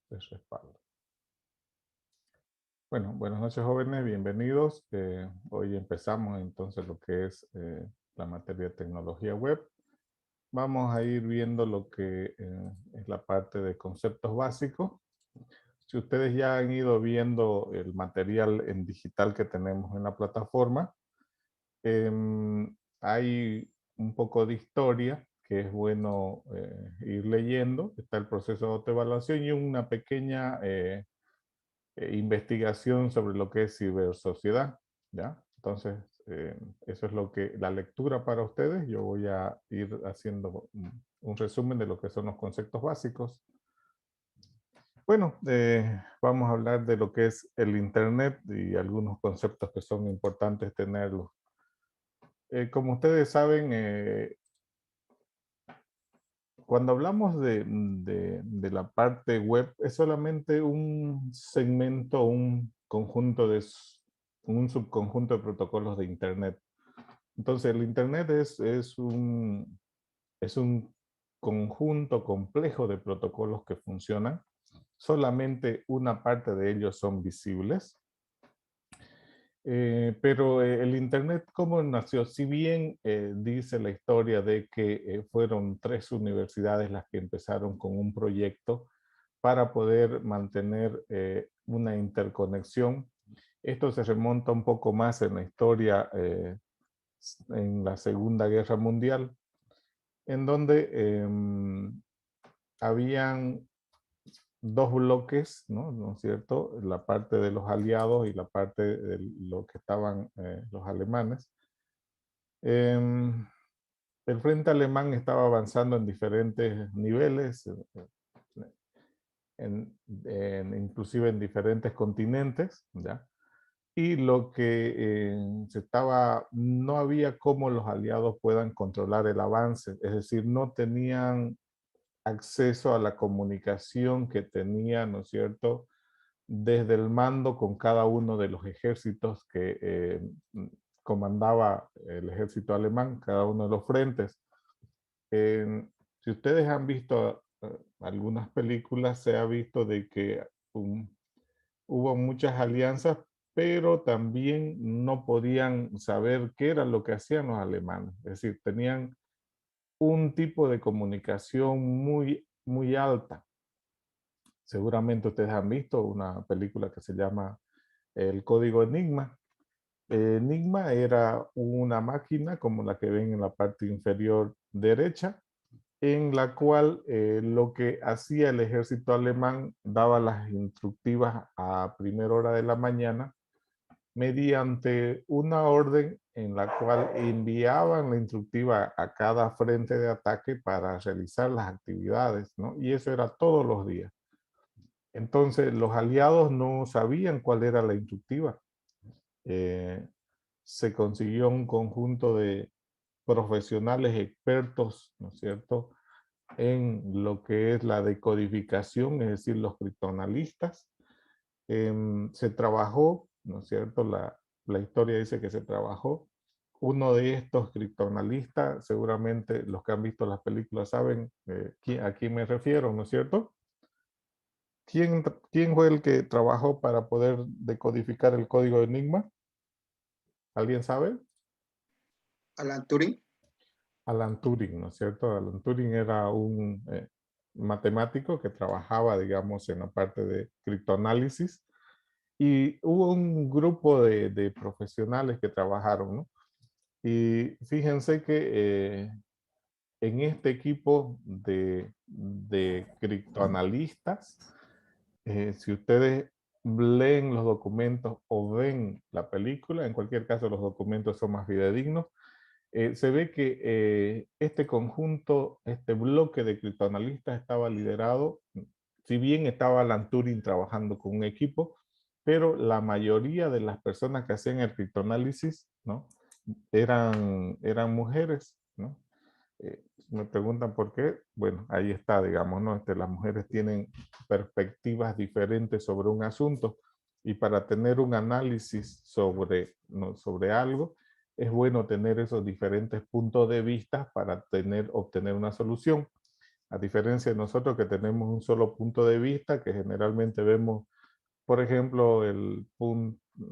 de respaldo. Bueno, buenas noches jóvenes, bienvenidos. Hoy empezamos entonces lo que es la materia de tecnología web. Vamos a ir viendo lo que es la parte de conceptos básicos. Si ustedes ya han ido viendo el material en digital que tenemos en la plataforma, hay un poco de historia que es bueno ir leyendo. Está el proceso de autoevaluación y una pequeña investigación sobre lo que es cibersociedad, ¿ya? Entonces, eso es lo que, la lectura para ustedes. Yo voy a ir haciendo un resumen de lo que son los conceptos básicos. Bueno, vamos a hablar de lo que es el Internet y algunos conceptos que son importantes tenerlos. Como ustedes saben, cuando hablamos de la parte web, es solamente un segmento, un conjunto un subconjunto de protocolos de Internet. Entonces, el Internet es un conjunto complejo de protocolos que funcionan. Solamente una parte de ellos son visibles. Pero el Internet, ¿cómo nació? Si bien dice la historia de que fueron 3 universidades las que empezaron con un proyecto para poder mantener una interconexión. Esto se remonta un poco más en la historia, en la Segunda Guerra Mundial, en donde habían 2 bloques, ¿no? ¿No es cierto? La parte de los aliados y la parte de lo que estaban los alemanes. Em, el frente alemán estaba avanzando en diferentes niveles, inclusive en diferentes continentes, ¿ya? Y lo que no había cómo los aliados puedan controlar el avance, es decir, no tenían acceso a la comunicación que tenían, ¿no es cierto?, desde el mando con cada uno de los ejércitos que comandaba el ejército alemán, cada uno de los frentes. Si ustedes han visto algunas películas, se ha visto de que hubo muchas alianzas, pero también no podían saber qué era lo que hacían los alemanes. Es decir, tenían un tipo de comunicación muy alta. Seguramente ustedes han visto una película que se llama El Código Enigma. Enigma era una máquina como la que ven en la parte inferior derecha, en la cual lo que hacía el ejército alemán daba las instructivas a primera hora de la mañana mediante una orden en la cual enviaban la instructiva a cada frente de ataque para realizar las actividades, ¿no? Y eso era todos los días. Entonces, los aliados no sabían cuál era la instructiva. Eh, Se consiguió un conjunto de profesionales expertos, ¿no es cierto?, en lo que es la decodificación, es decir, los criptoanalistas. Se trabajó, ¿no es cierto? La historia dice que se trabajó. Uno de estos criptoanalistas, seguramente los que han visto las películas saben a quién me refiero, ¿no es cierto? ¿Quién fue el que trabajó para poder decodificar el código de Enigma? ¿Alguien sabe? Alan Turing. Alan Turing, ¿no es cierto? Alan Turing era un matemático que trabajaba, digamos, en la parte de criptoanálisis y hubo un grupo de profesionales que trabajaron, ¿no? Y fíjense que en este equipo de criptoanalistas, si ustedes leen los documentos o ven la película, en cualquier caso los documentos son más fidedignos, se ve que este conjunto, este bloque de criptoanalistas estaba liderado, si bien estaba Alan Turing trabajando con un equipo, pero la mayoría de las personas que hacían el criptoanálisis, ¿no?, eran mujeres, ¿no? Me preguntan por qué. Bueno, ahí está, digamos, ¿no? Las mujeres tienen perspectivas diferentes sobre un asunto y para tener un análisis sobre, ¿no?, sobre algo, es bueno tener esos diferentes puntos de vista para obtener una solución. a diferencia de nosotros que tenemos un solo punto de vista, que generalmente vemos, por ejemplo,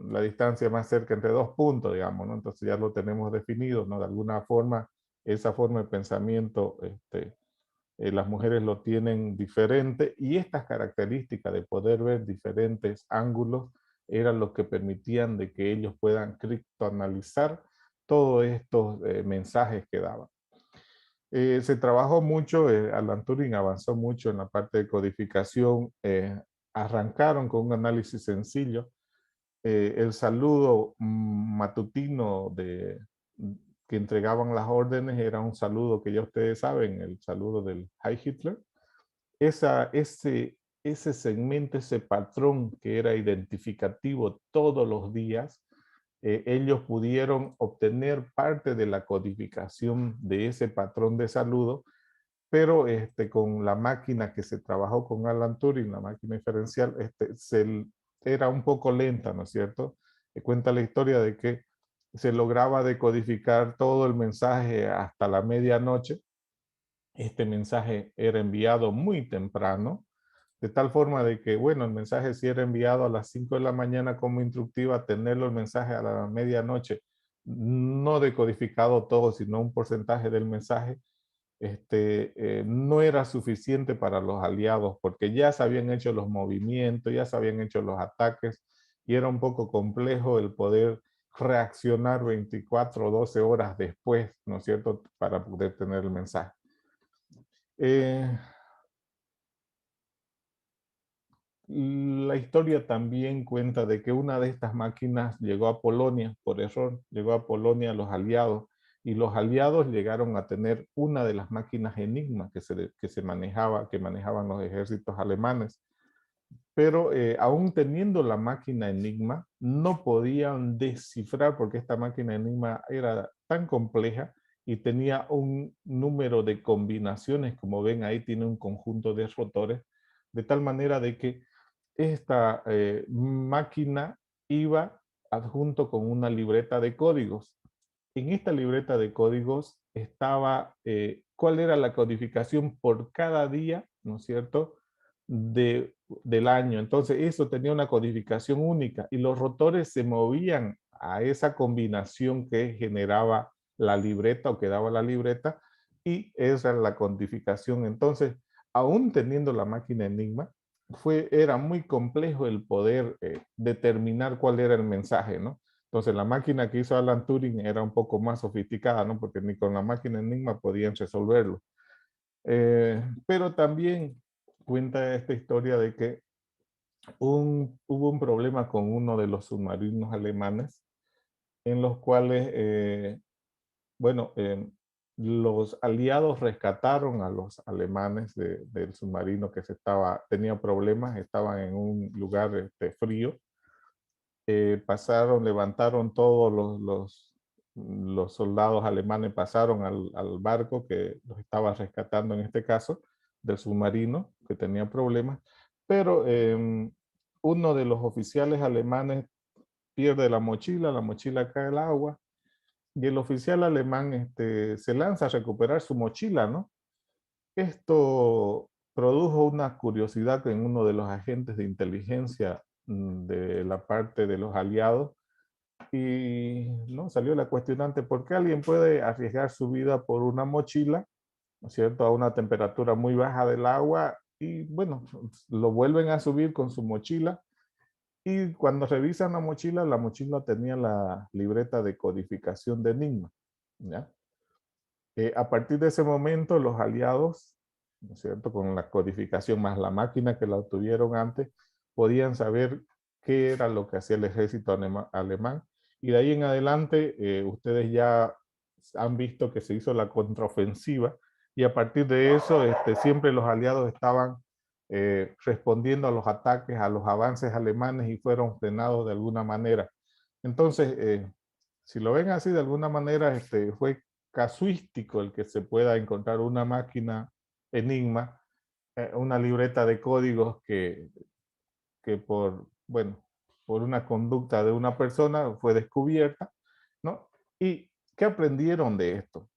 la distancia más cerca entre dos puntos, digamos, ¿no? Entonces ya lo tenemos definido, ¿no? De alguna forma, esa forma de pensamiento, las mujeres lo tienen diferente y estas características de poder ver diferentes ángulos eran lo que permitían de que ellos puedan criptoanalizar todos estos mensajes que daban. Se trabajó mucho, Alan Turing avanzó mucho en la parte de codificación. Arrancaron con un análisis sencillo. El saludo matutino que entregaban las órdenes era un saludo que ya ustedes saben, el saludo del Heil Hitler. Ese segmento, ese patrón que era identificativo todos los días, ellos pudieron obtener parte de la codificación de ese patrón de saludo, pero con la máquina que se trabajó con Alan Turing, la máquina diferencial, era un poco lenta, ¿no es cierto? Cuenta la historia de que se lograba decodificar todo el mensaje hasta la medianoche. Este mensaje era enviado muy temprano, de tal forma de que, bueno, el mensaje si era enviado a las 5 de la mañana como instructiva, tenerlo el mensaje a la medianoche, no decodificado todo, sino un porcentaje del mensaje, no era suficiente para los aliados porque ya se habían hecho los movimientos, ya se habían hecho los ataques y era un poco complejo el poder reaccionar 24 o 12 horas después, ¿no es cierto?, para poder tener el mensaje. Eh, la historia también cuenta de que una de estas máquinas llegó a Polonia por error, llegó a Polonia a los aliados y los aliados llegaron a tener una de las máquinas Enigma que manejaban los ejércitos alemanes. Pero aún teniendo la máquina Enigma, no podían descifrar porque esta máquina Enigma era tan compleja y tenía un número de combinaciones, como ven ahí tiene un conjunto de rotores, de tal manera de que esta máquina iba adjunto con una libreta de códigos. En esta libreta de códigos estaba cuál era la codificación por cada día, ¿no es cierto?, del año. Entonces eso tenía una codificación única y los rotores se movían a esa combinación que generaba la libreta o que daba la libreta y esa era la codificación. Entonces, aún teniendo la máquina Enigma, era muy complejo el poder determinar cuál era el mensaje, ¿no? Entonces la máquina que hizo Alan Turing era un poco más sofisticada, ¿no? Porque ni con la máquina Enigma podían resolverlo. Pero también cuenta esta historia de que hubo un problema con uno de los submarinos alemanes en los cuales, bueno, los aliados rescataron a los alemanes del submarino que tenía problemas, estaban en un lugar frío. Levantaron todos los soldados alemanes, pasaron al barco que los estaba rescatando en este caso, del submarino que tenía problemas, pero uno de los oficiales alemanes pierde la mochila cae al agua y el oficial alemán se lanza a recuperar su mochila, ¿no? Esto produjo una curiosidad en uno de los agentes de inteligencia de la parte de los aliados y no salió la cuestionante, ¿por qué alguien puede arriesgar su vida por una mochila, ¿no es cierto?, a una temperatura muy baja del agua y bueno, lo vuelven a subir con su mochila y cuando revisan la mochila tenía la libreta de codificación de Enigma, ¿ya? A partir de ese momento, los aliados, ¿no es cierto?, con la codificación más la máquina que la obtuvieron antes, podían saber qué era lo que hacía el ejército alemán. Y de ahí en adelante, ustedes ya han visto que se hizo la contraofensiva y a partir de eso, siempre los aliados estaban respondiendo a los ataques, a los avances alemanes y fueron frenados de alguna manera. Entonces, si lo ven así, de alguna manera, fue casuístico el que se pueda encontrar una máquina Enigma, una libreta de códigos que bueno, por una conducta de una persona fue descubierta, ¿no? ¿Y qué aprendieron de esto?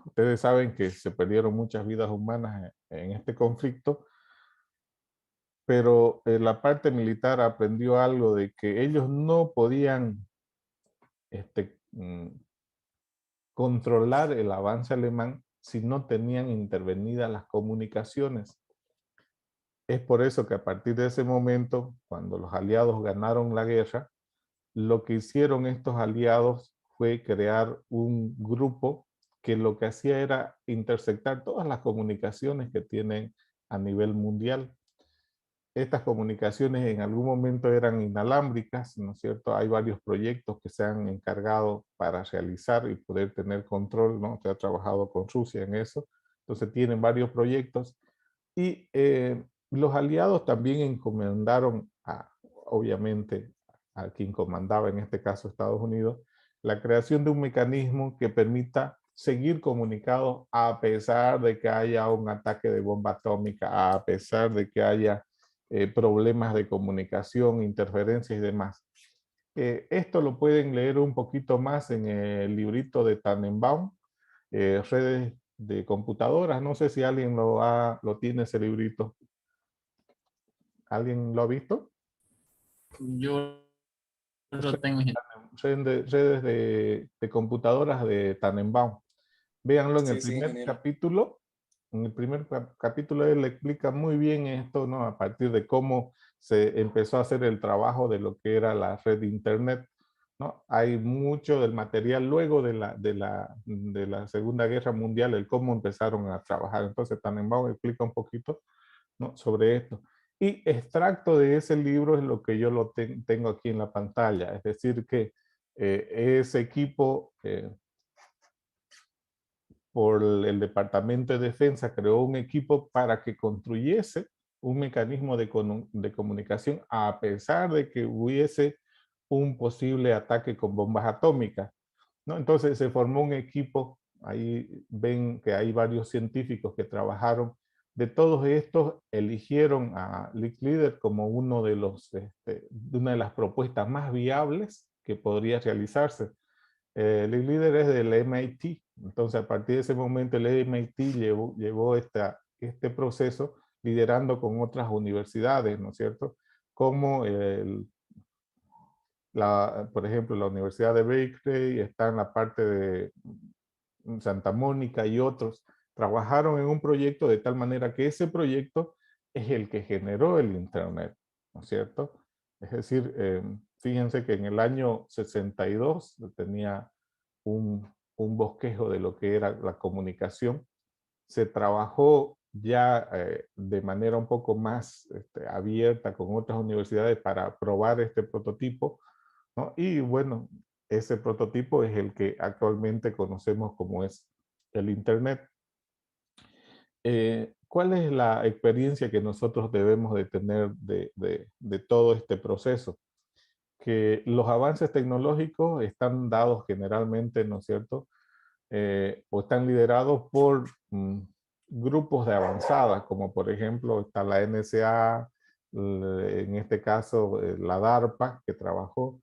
Ustedes saben que se perdieron muchas vidas humanas en este conflicto, pero la parte militar aprendió algo de que ellos no podían controlar el avance alemán si no tenían intervenidas las comunicaciones. Es por eso que a partir de ese momento, cuando los aliados ganaron la guerra, lo que hicieron estos aliados fue crear un grupo que lo que hacía era interceptar todas las comunicaciones que tienen a nivel mundial. Estas comunicaciones en algún momento eran inalámbricas, ¿no es cierto? Hay varios proyectos que se han encargado para realizar y poder tener control, ¿no? Se ha trabajado con Rusia en eso. Entonces tienen varios proyectos y los aliados también encomendaron, obviamente, a quien comandaba, en este caso Estados Unidos, la creación de un mecanismo que permita seguir comunicados a pesar de que haya un ataque de bomba atómica, a pesar de que haya problemas de comunicación, interferencias y demás. Esto lo pueden leer un poquito más en el librito de Tannenbaum, redes de computadoras. No sé si alguien lo tiene ese librito. ¿Alguien lo ha visto? Yo lo tengo. Redes de computadoras de Tannenbaum. Véanlo en el Sí, primer ingeniero. capítulo. En el primer capítulo él explica muy bien esto, ¿no? A partir de cómo se empezó a hacer el trabajo de lo que era la red de Internet, ¿no? Hay mucho del material luego de la Segunda Guerra Mundial, el cómo empezaron a trabajar. Entonces Tannenbaum explica un poquito, ¿no? Sobre esto. Y extracto de ese libro es lo que yo tengo aquí en la pantalla. Es decir, que ese equipo por el Departamento de Defensa creó un equipo para que construyese un mecanismo de comunicación a pesar de que hubiese un posible ataque con bombas atómicas, ¿no? Entonces se formó un equipo, ahí ven que hay varios científicos que trabajaron. De todos estos, eligieron a Licklider como una de las propuestas más viables que podría realizarse. El líder es del MIT, entonces a partir de ese momento el MIT llevó este proceso liderando con otras universidades, ¿no es cierto? Como por ejemplo, la Universidad de Berkeley, está en la parte de Santa Mónica y otros, trabajaron en un proyecto de tal manera que ese proyecto es el que generó el Internet, ¿no es cierto? Es decir, fíjense que en el año 62 tenía un bosquejo de lo que era la comunicación. Se trabajó ya de manera un poco más abierta con otras universidades para probar este prototipo, ¿no? Y bueno, ese prototipo es el que actualmente conocemos como es el Internet. ¿Cuál es la experiencia que nosotros debemos de tener de todo este proceso? Que los avances tecnológicos están dados generalmente, ¿no es cierto? O están liderados por grupos de avanzada, como por ejemplo está la NSA, en este caso la DARPA, que trabajó,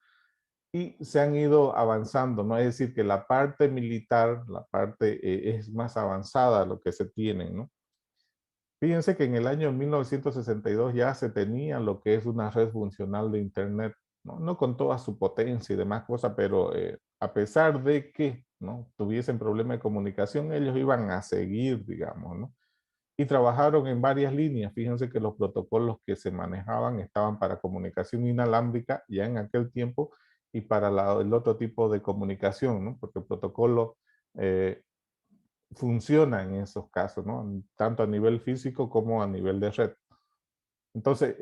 y se han ido avanzando, ¿no? Es decir, que la parte militar, la parte es más avanzada lo que se tiene, ¿no? Fíjense que en el año 1962 ya se tenía lo que es una red funcional de Internet, ¿no? No con toda su potencia y demás cosas, pero a pesar de que, ¿no?, tuviesen problemas de comunicación, ellos iban a seguir, digamos, ¿no? Y trabajaron en varias líneas. Fíjense que los protocolos que se manejaban estaban para comunicación inalámbrica ya en aquel tiempo y para el otro tipo de comunicación, ¿no? Porque el protocolo funciona en esos casos, ¿no? Tanto a nivel físico como a nivel de red. Entonces,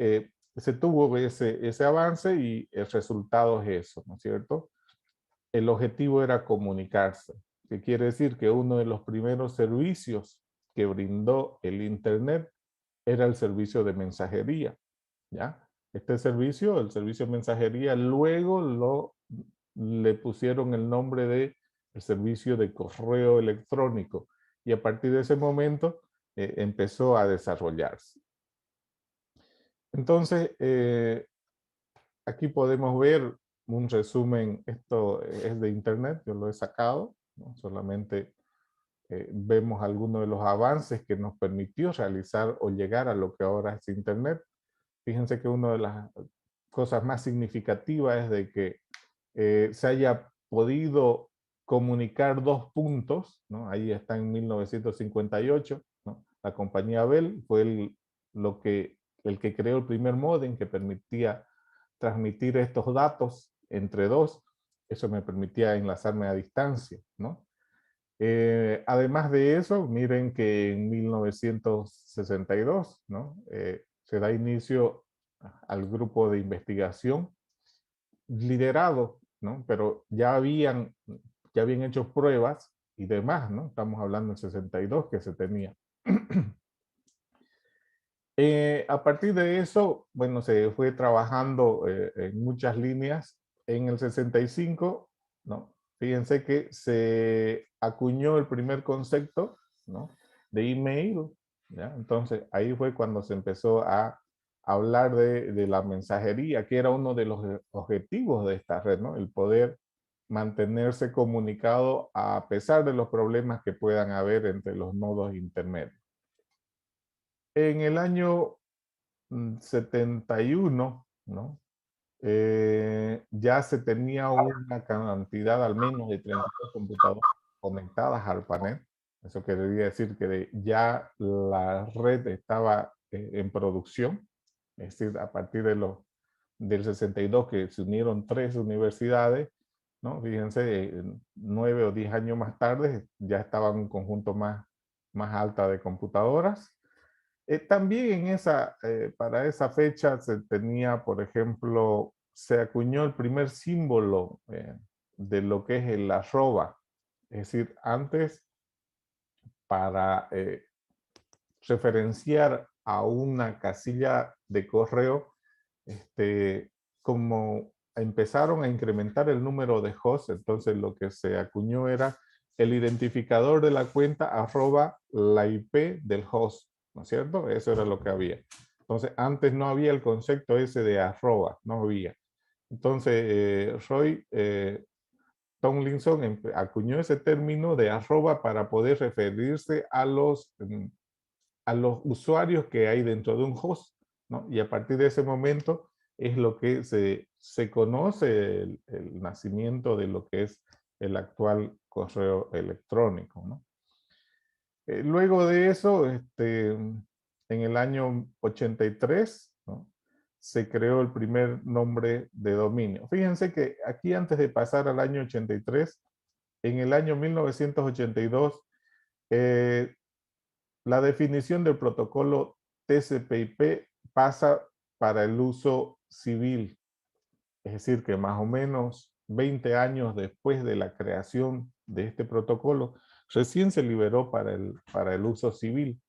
se tuvo ese avance y el resultado es eso, ¿no es cierto? El objetivo era comunicarse, que quiere decir que uno de los primeros servicios que brindó el Internet era el servicio de mensajería, ¿ya? Este servicio, el servicio de mensajería, luego le pusieron el nombre de el servicio de correo electrónico y a partir de ese momento empezó a desarrollarse. Entonces, aquí podemos ver un resumen, esto es de internet, yo lo he sacado, ¿no? Solamente vemos algunos de los avances que nos permitió realizar o llegar a lo que ahora es Internet. Fíjense que una de las cosas más significativas es de que se haya podido comunicar dos puntos, ¿no? Ahí está en 1958, ¿no? La compañía Bell fue el que creó el primer módem que permitía transmitir estos datos entre dos. Eso me permitía enlazarme a distancia, ¿no? Además de eso, miren que en 1962, ¿no? Se da inicio al grupo de investigación liderado, ¿no? Pero ya habían hecho pruebas y demás, ¿no? Estamos hablando del 62 que se tenía. A partir de eso, bueno, se fue trabajando en muchas líneas. En el 65, ¿no? Fíjense que se acuñó el primer concepto, ¿no? De email, ¿ya? Entonces, ahí fue cuando se empezó a hablar de la mensajería, que era uno de los objetivos de esta red, ¿no? El poder mantenerse comunicado a pesar de los problemas que puedan haber entre los nodos intermedios. En el año 71, ¿no? Ya se tenía una cantidad al menos de 32 computadoras conectadas al panel. Eso quería decir que ya la red estaba en producción. Es decir, a partir del 62 que se unieron 3 universidades, ¿no? Fíjense, 9 o 10 años más tarde ya estaba un conjunto más alta de computadoras. También para esa fecha se tenía, por ejemplo, se acuñó el primer símbolo de lo que es el arroba. Es decir, antes para referenciar a una casilla de correo, como empezaron a incrementar el número de hosts, entonces lo que se acuñó era el identificador de la cuenta arroba la IP del host, ¿no es cierto? Eso era lo que había. Entonces, antes no había el concepto ese de arroba, no había. Entonces, Roy Tomlinson acuñó ese término de arroba para poder referirse a los usuarios que hay dentro de un host, ¿no? Y a partir de ese momento es lo que se conoce el nacimiento de lo que es el actual correo electrónico, ¿no? Luego de eso, en el año 83, ¿no? Se creó el primer nombre de dominio. Fíjense que aquí antes de pasar al año 83, en el año 1982, la definición del protocolo TCP/IP pasa para el uso civil. Es decir, que más o menos 20 años después de la creación de este protocolo, recién se liberó para el uso civil,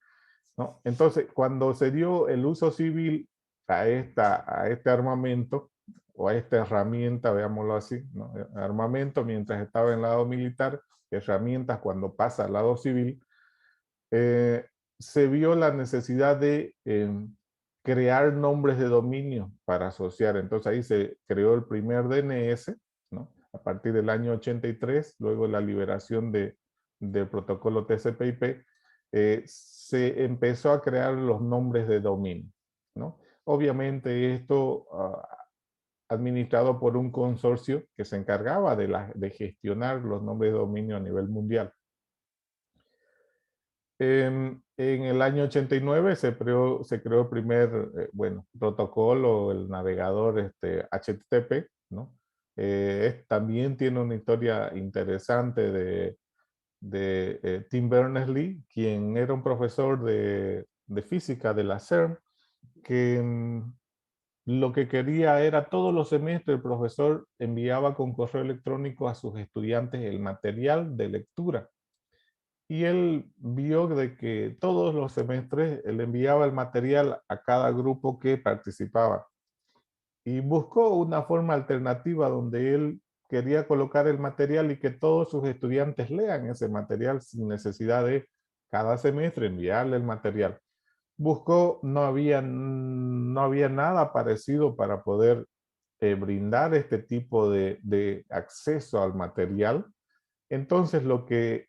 ¿no? Entonces, cuando se dio el uso civil a este armamento, o a esta herramienta, veámoslo así, ¿no? Armamento mientras estaba en el lado militar, herramientas cuando pasa al lado civil, se vio la necesidad de crear nombres de dominio para asociar. Entonces ahí se creó el primer DNS, ¿no? A partir del año 83, luego la liberación del protocolo TCP/IP, se empezó a crear los nombres de dominio, ¿no? Obviamente esto administrado por un consorcio que se encargaba de gestionar los nombres de dominio a nivel mundial. En el año 89 se creó el primer, protocolo, el navegador HTTP, ¿no? También tiene una historia interesante de Tim Berners-Lee, quien era un profesor de física de la CERN, que lo que quería era todos los semestres el profesor enviaba con correo electrónico a sus estudiantes el material de lectura. Y él vio de que todos los semestres él enviaba el material a cada grupo que participaba. Y buscó una forma alternativa donde él quería colocar el material y que todos sus estudiantes lean ese material sin necesidad de cada semestre enviarle el material. Buscó, no había nada parecido para poder brindar este tipo de acceso al material. Entonces lo que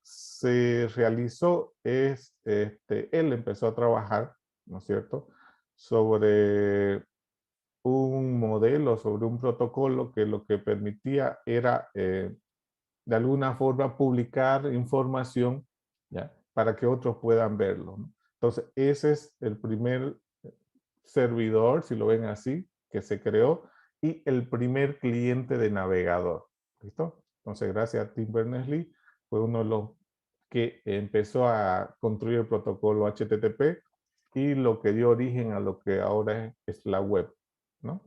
se realizó es, él empezó a trabajar, ¿no es cierto?, sobre un modelo, sobre un protocolo que lo que permitía era de alguna forma publicar información, ¿ya?, para que otros puedan verlo, ¿no? Entonces ese es el primer servidor, si lo ven así, que se creó, y el primer cliente de navegador. ¿Listo? Entonces, gracias a Tim Berners-Lee, fue uno de los que empezó a construir el protocolo HTTP y lo que dio origen a lo que ahora es la web, ¿no?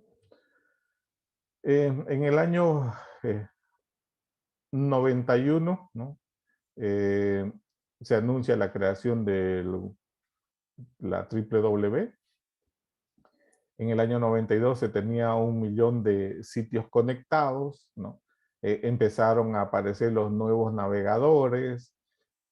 En el año 91, ¿no? Se anuncia la creación de la WWW. En el año 92 se tenía 1 millón de sitios conectados, ¿no? Empezaron a aparecer los nuevos navegadores,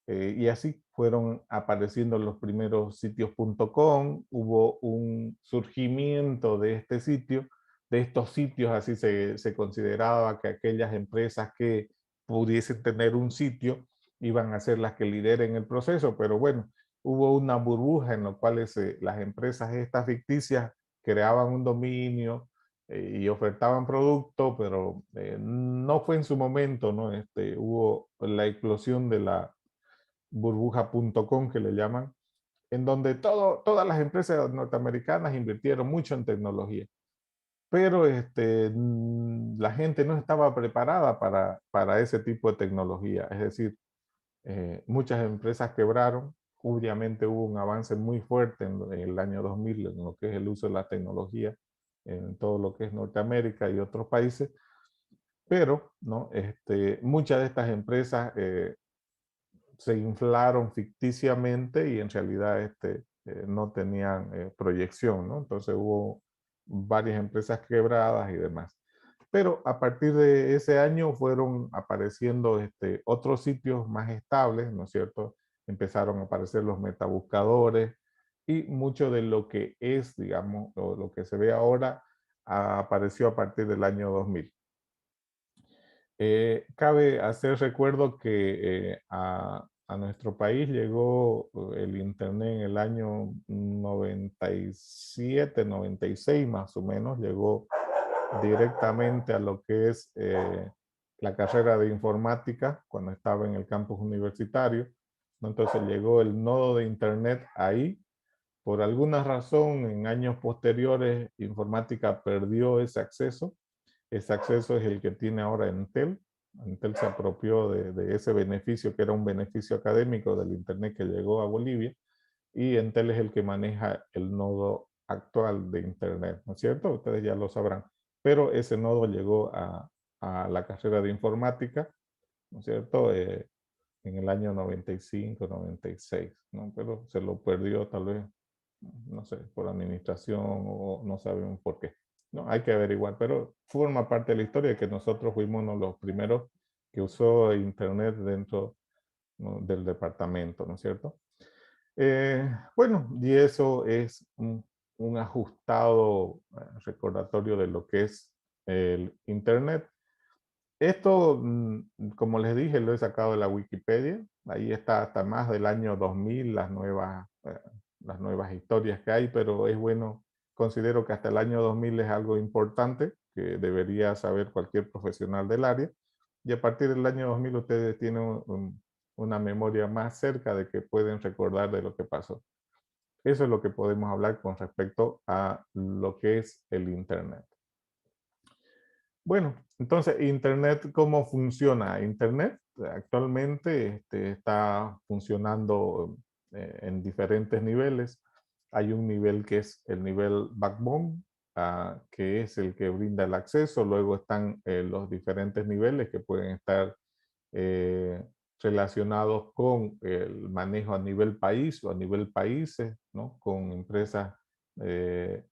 y así fueron apareciendo los primeros sitios.com. Hubo un surgimiento de este sitio, de estos sitios, así se consideraba que aquellas empresas que pudiesen tener un sitio iban a ser las que lideren el proceso, pero bueno, hubo una burbuja en la cual las empresas estas ficticias creaban un dominio y ofertaban producto, pero no fue en su momento, ¿no? Hubo la explosión de la burbuja.com, que le llaman, en donde todas las empresas norteamericanas invirtieron mucho en tecnología, pero la gente no estaba preparada para ese tipo de tecnología. Es decir, muchas empresas quebraron. Obviamente hubo un avance muy fuerte en el año 2000 en lo que es el uso de la tecnología en todo lo que es Norteamérica y otros países, pero ¿no? Muchas de estas empresas se inflaron ficticiamente y en realidad no tenían proyección, ¿no? Entonces hubo varias empresas quebradas y demás. Pero a partir de ese año fueron apareciendo otros sitios más estables, ¿no es cierto? Empezaron a aparecer los metabuscadores y mucho de lo que es, digamos, o lo que se ve ahora, apareció a partir del año 2000. Cabe hacer recuerdo que a nuestro país llegó el Internet en el año 97, 96 más o menos, llegó directamente a lo que es la carrera de informática cuando estaba en el campus universitario, ¿no? Entonces llegó el nodo de Internet ahí. Por alguna razón, en años posteriores, informática perdió ese acceso. Ese acceso es el que tiene ahora Entel. Entel se apropió de ese beneficio, que era un beneficio académico del Internet que llegó a Bolivia, y Entel es el que maneja el nodo actual de Internet, ¿no es cierto? Ustedes ya lo sabrán. Pero ese nodo llegó a la carrera de informática, ¿no es cierto? En el año 95, 96, ¿no? Pero se lo perdió tal vez, no sé, por administración o no sabemos por qué. No, hay que averiguar, pero forma parte de la historia de que nosotros fuimos uno de los primeros que usó Internet dentro, ¿no?, del departamento, ¿no es cierto? Bueno, y eso es un ajustado recordatorio de lo que es el Internet. Esto, como les dije, lo he sacado de la Wikipedia. Ahí está hasta más del año 2000 las nuevas historias que hay, pero es bueno, considero que hasta el año 2000 es algo importante que debería saber cualquier profesional del área. Y a partir del año 2000 ustedes tienen una memoria más cerca de que pueden recordar de lo que pasó. Eso es lo que podemos hablar con respecto a lo que es el Internet. Bueno, entonces, Internet, ¿cómo funciona? Internet actualmente está funcionando en diferentes niveles. Hay un nivel que es el nivel backbone, que es el que brinda el acceso. Luego están los diferentes niveles que pueden estar eh, relacionados con el manejo a nivel país o a nivel países, ¿no? Con empresas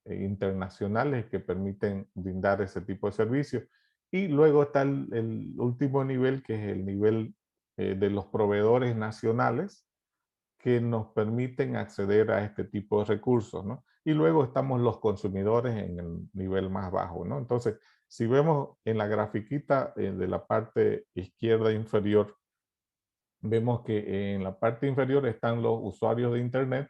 internacionales que permiten brindar ese tipo de servicios. Y luego está el último nivel, que es el nivel de los proveedores nacionales que nos permiten acceder a este tipo de recursos, ¿no? y luego estamos los consumidores en el nivel más bajo, ¿no? Entonces, si vemos en la grafiquita de la parte izquierda inferior, vemos que en la parte inferior están los usuarios de Internet,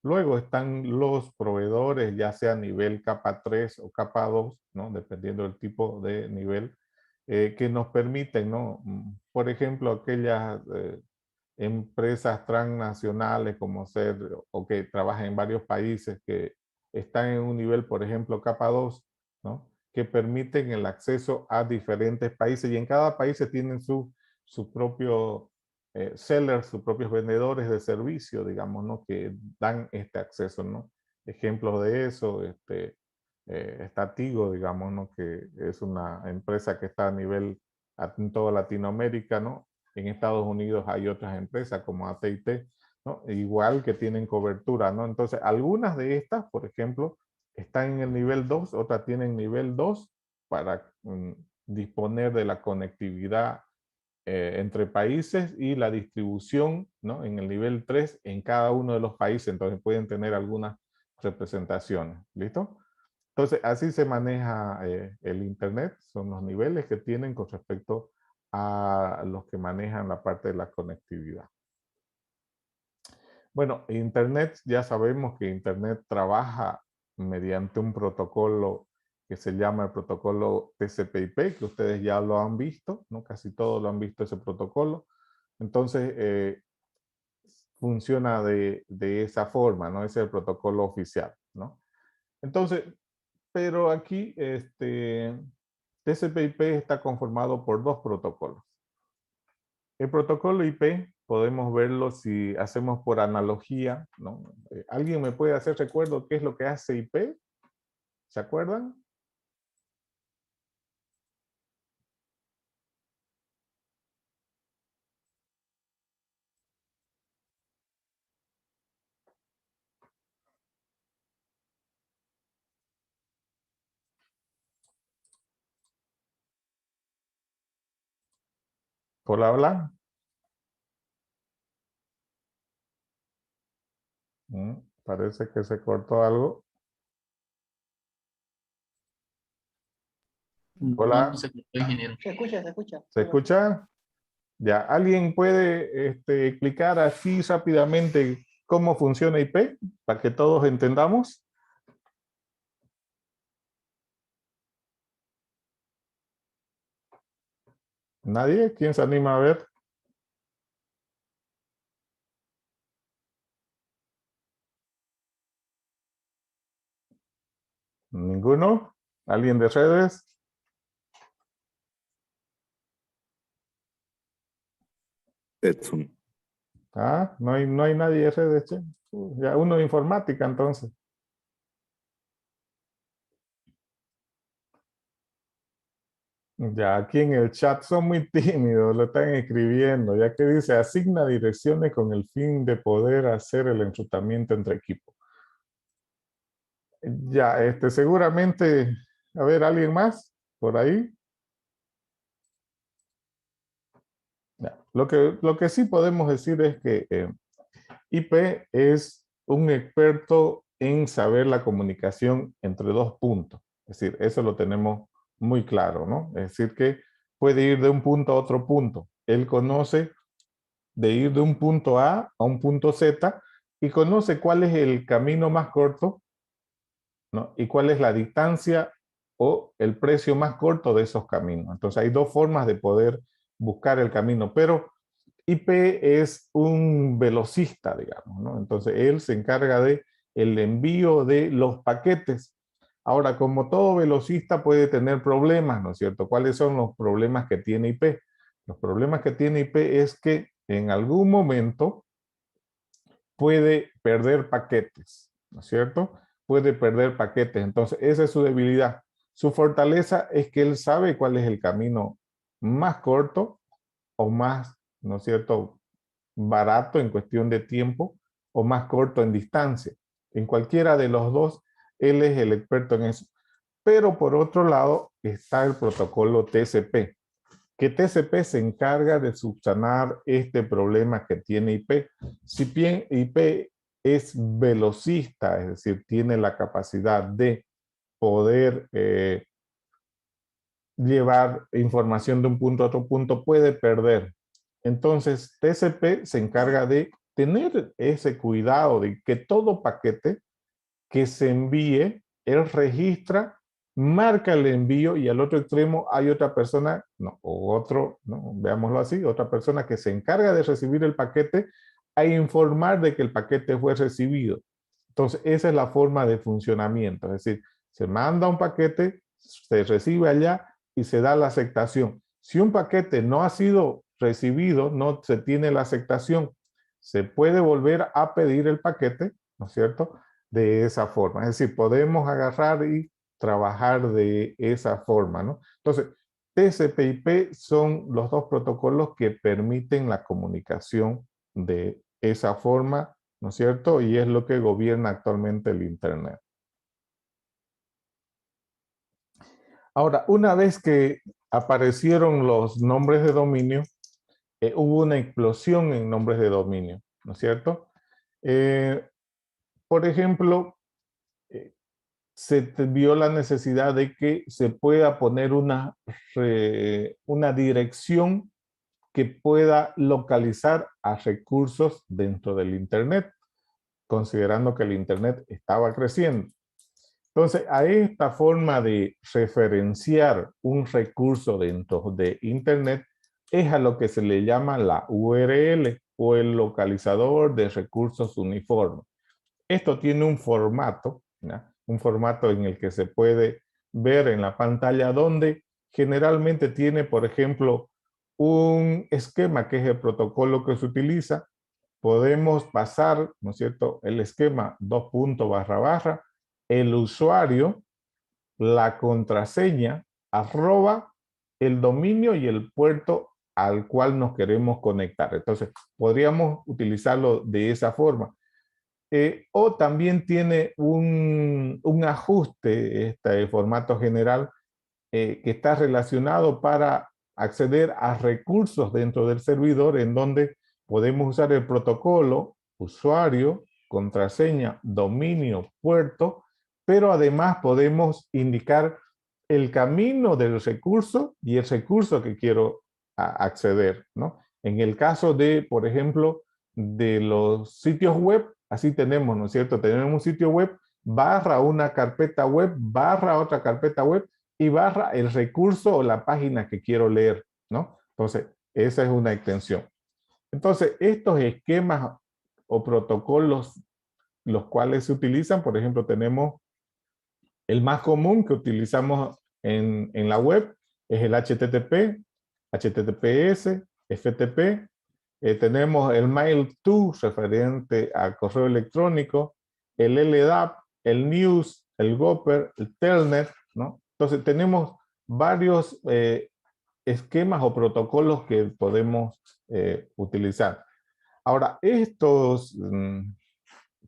luego están los proveedores, ya sea nivel capa 3 o capa 2, ¿no? Dependiendo del tipo de nivel, que nos permiten, ¿no? Por ejemplo, aquellas empresas transnacionales como ser o que trabajan en varios países que están en un nivel, por ejemplo, capa 2, ¿no? Que permiten el acceso a diferentes países y en cada país tienen su propio sellers, sus propios vendedores de servicio, digamos, ¿no? Que dan este acceso, ¿no? Ejemplos de eso, está Tigo, digamos, ¿no? Que es una empresa que está a nivel en toda Latinoamérica, ¿no? En Estados Unidos hay otras empresas como AT&T, ¿no? Igual que tienen cobertura, ¿no? Entonces, algunas de estas, por ejemplo, están en el nivel 2, otras tienen nivel 2 para disponer de la conectividad entre países y la distribución, ¿no? En el nivel 3 en cada uno de los países, entonces pueden tener algunas representaciones, ¿listo? Entonces, así se maneja el Internet, son los niveles que tienen con respecto a los que manejan la parte de la conectividad. Bueno, Internet, ya sabemos que Internet trabaja mediante un protocolo que se llama el protocolo TCP/IP, que ustedes ya lo han visto, ¿no? Casi todos lo han visto ese protocolo. Entonces, funciona de esa forma, ¿no? Ese es el protocolo oficial, ¿no? Entonces, pero aquí, TCP/IP está conformado por dos protocolos. El protocolo IP podemos verlo si hacemos por analogía, ¿no? ¿Alguien me puede hacer recuerdo qué es lo que hace IP? ¿Se acuerdan? ¿Por hablar? Parece que se cortó algo. No Hola, se cortó, ingeniero. Se escucha, se escucha. ¿se escucha? Ya, ¿alguien puede explicar así rápidamente cómo funciona IP para que todos entendamos? ¿Nadie? ¿Quién se anima a ver? ¿Ninguno? ¿Alguien de redes? Edson. Ah, no hay nadie de redes, che. Ya uno de informática entonces. Ya aquí en el chat son muy tímidos, lo están escribiendo, ya que dice asigna direcciones con el fin de poder hacer el enrutamiento entre equipos. Ya, seguramente, a ver, ¿alguien más por ahí? Ya. Lo que sí podemos decir es que IP es un experto en saber la comunicación entre dos puntos. Es decir, eso lo tenemos muy claro, ¿no? Es decir, que puede ir de un punto a otro punto. Él conoce de ir de un punto A un punto Z y conoce cuál es el camino más corto, ¿no? Y cuál es la distancia o el precio más corto de esos caminos. Entonces hay dos formas de poder buscar el camino, pero IP es un velocista, digamos, ¿no? Entonces él se encarga de el envío de los paquetes. Ahora, como todo velocista puede tener problemas, ¿no es cierto? ¿Cuáles son los problemas que tiene IP? Los problemas que tiene IP es que en algún momento puede perder paquetes, ¿no es cierto? Puede perder paquetes, entonces esa es su debilidad. Su fortaleza es que él sabe cuál es el camino más corto o más, ¿no es cierto?, barato en cuestión de tiempo o más corto en distancia. En cualquiera de los dos, él es el experto en eso. Pero por otro lado está el protocolo TCP, que TCP se encarga de subsanar este problema que tiene IP. Si bien IP es velocista, es decir, tiene la capacidad de poder llevar información de un punto a otro punto, puede perder. Entonces, TCP se encarga de tener ese cuidado de que todo paquete que se envíe, él registra, marca el envío y al otro extremo hay otra persona, no, o otro, no, veámoslo así, otra persona que se encarga de recibir el paquete e informar de que el paquete fue recibido. Entonces, esa es la forma de funcionamiento, es decir, se manda un paquete, se recibe allá y se da la aceptación. Si un paquete no ha sido recibido, no se tiene la aceptación, se puede volver a pedir el paquete, ¿no es cierto?, de esa forma. Es decir, podemos agarrar y trabajar de esa forma, ¿no? Entonces, TCP/IP son los dos protocolos que permiten la comunicación de esa forma, ¿no es cierto? Y es lo que gobierna actualmente el Internet. Ahora, una vez que aparecieron los nombres de dominio, hubo una explosión en nombres de dominio, ¿no es cierto? Por ejemplo, se vio la necesidad de que se pueda poner una dirección que pueda localizar a recursos dentro del Internet, considerando que el Internet estaba creciendo. Entonces, a esta forma de referenciar un recurso dentro de Internet es a lo que se le llama la URL o el localizador de recursos uniforme. Esto tiene un formato, ¿ya? Un formato en el que se puede ver en la pantalla donde generalmente tiene, por ejemplo, un esquema que es el protocolo que se utiliza. Podemos pasar, ¿no es cierto?, el esquema 2 puntos barra barra, el usuario, la contraseña, arroba, el dominio y el puerto al cual nos queremos conectar. Entonces, podríamos utilizarlo de esa forma. O también tiene un ajuste, este formato general, que está relacionado para acceder a recursos dentro del servidor en donde podemos usar el protocolo, usuario, contraseña, dominio, puerto, pero además podemos indicar el camino del recurso y el recurso que quiero acceder, ¿no? En el caso de, por ejemplo, de los sitios web, así tenemos, ¿no es cierto? Tenemos un sitio web, barra una carpeta web, barra otra carpeta web, y barra el recurso o la página que quiero leer, ¿no? Entonces, esa es una extensión. Entonces, estos esquemas o protocolos, los cuales se utilizan, por ejemplo, tenemos el más común que utilizamos en la web, es el HTTP, HTTPS, FTP. Tenemos el Mail to, referente al correo electrónico, el LDAP, el News, el Gopher, el Telnet, ¿no? Entonces tenemos varios esquemas o protocolos que podemos utilizar. Ahora, estos,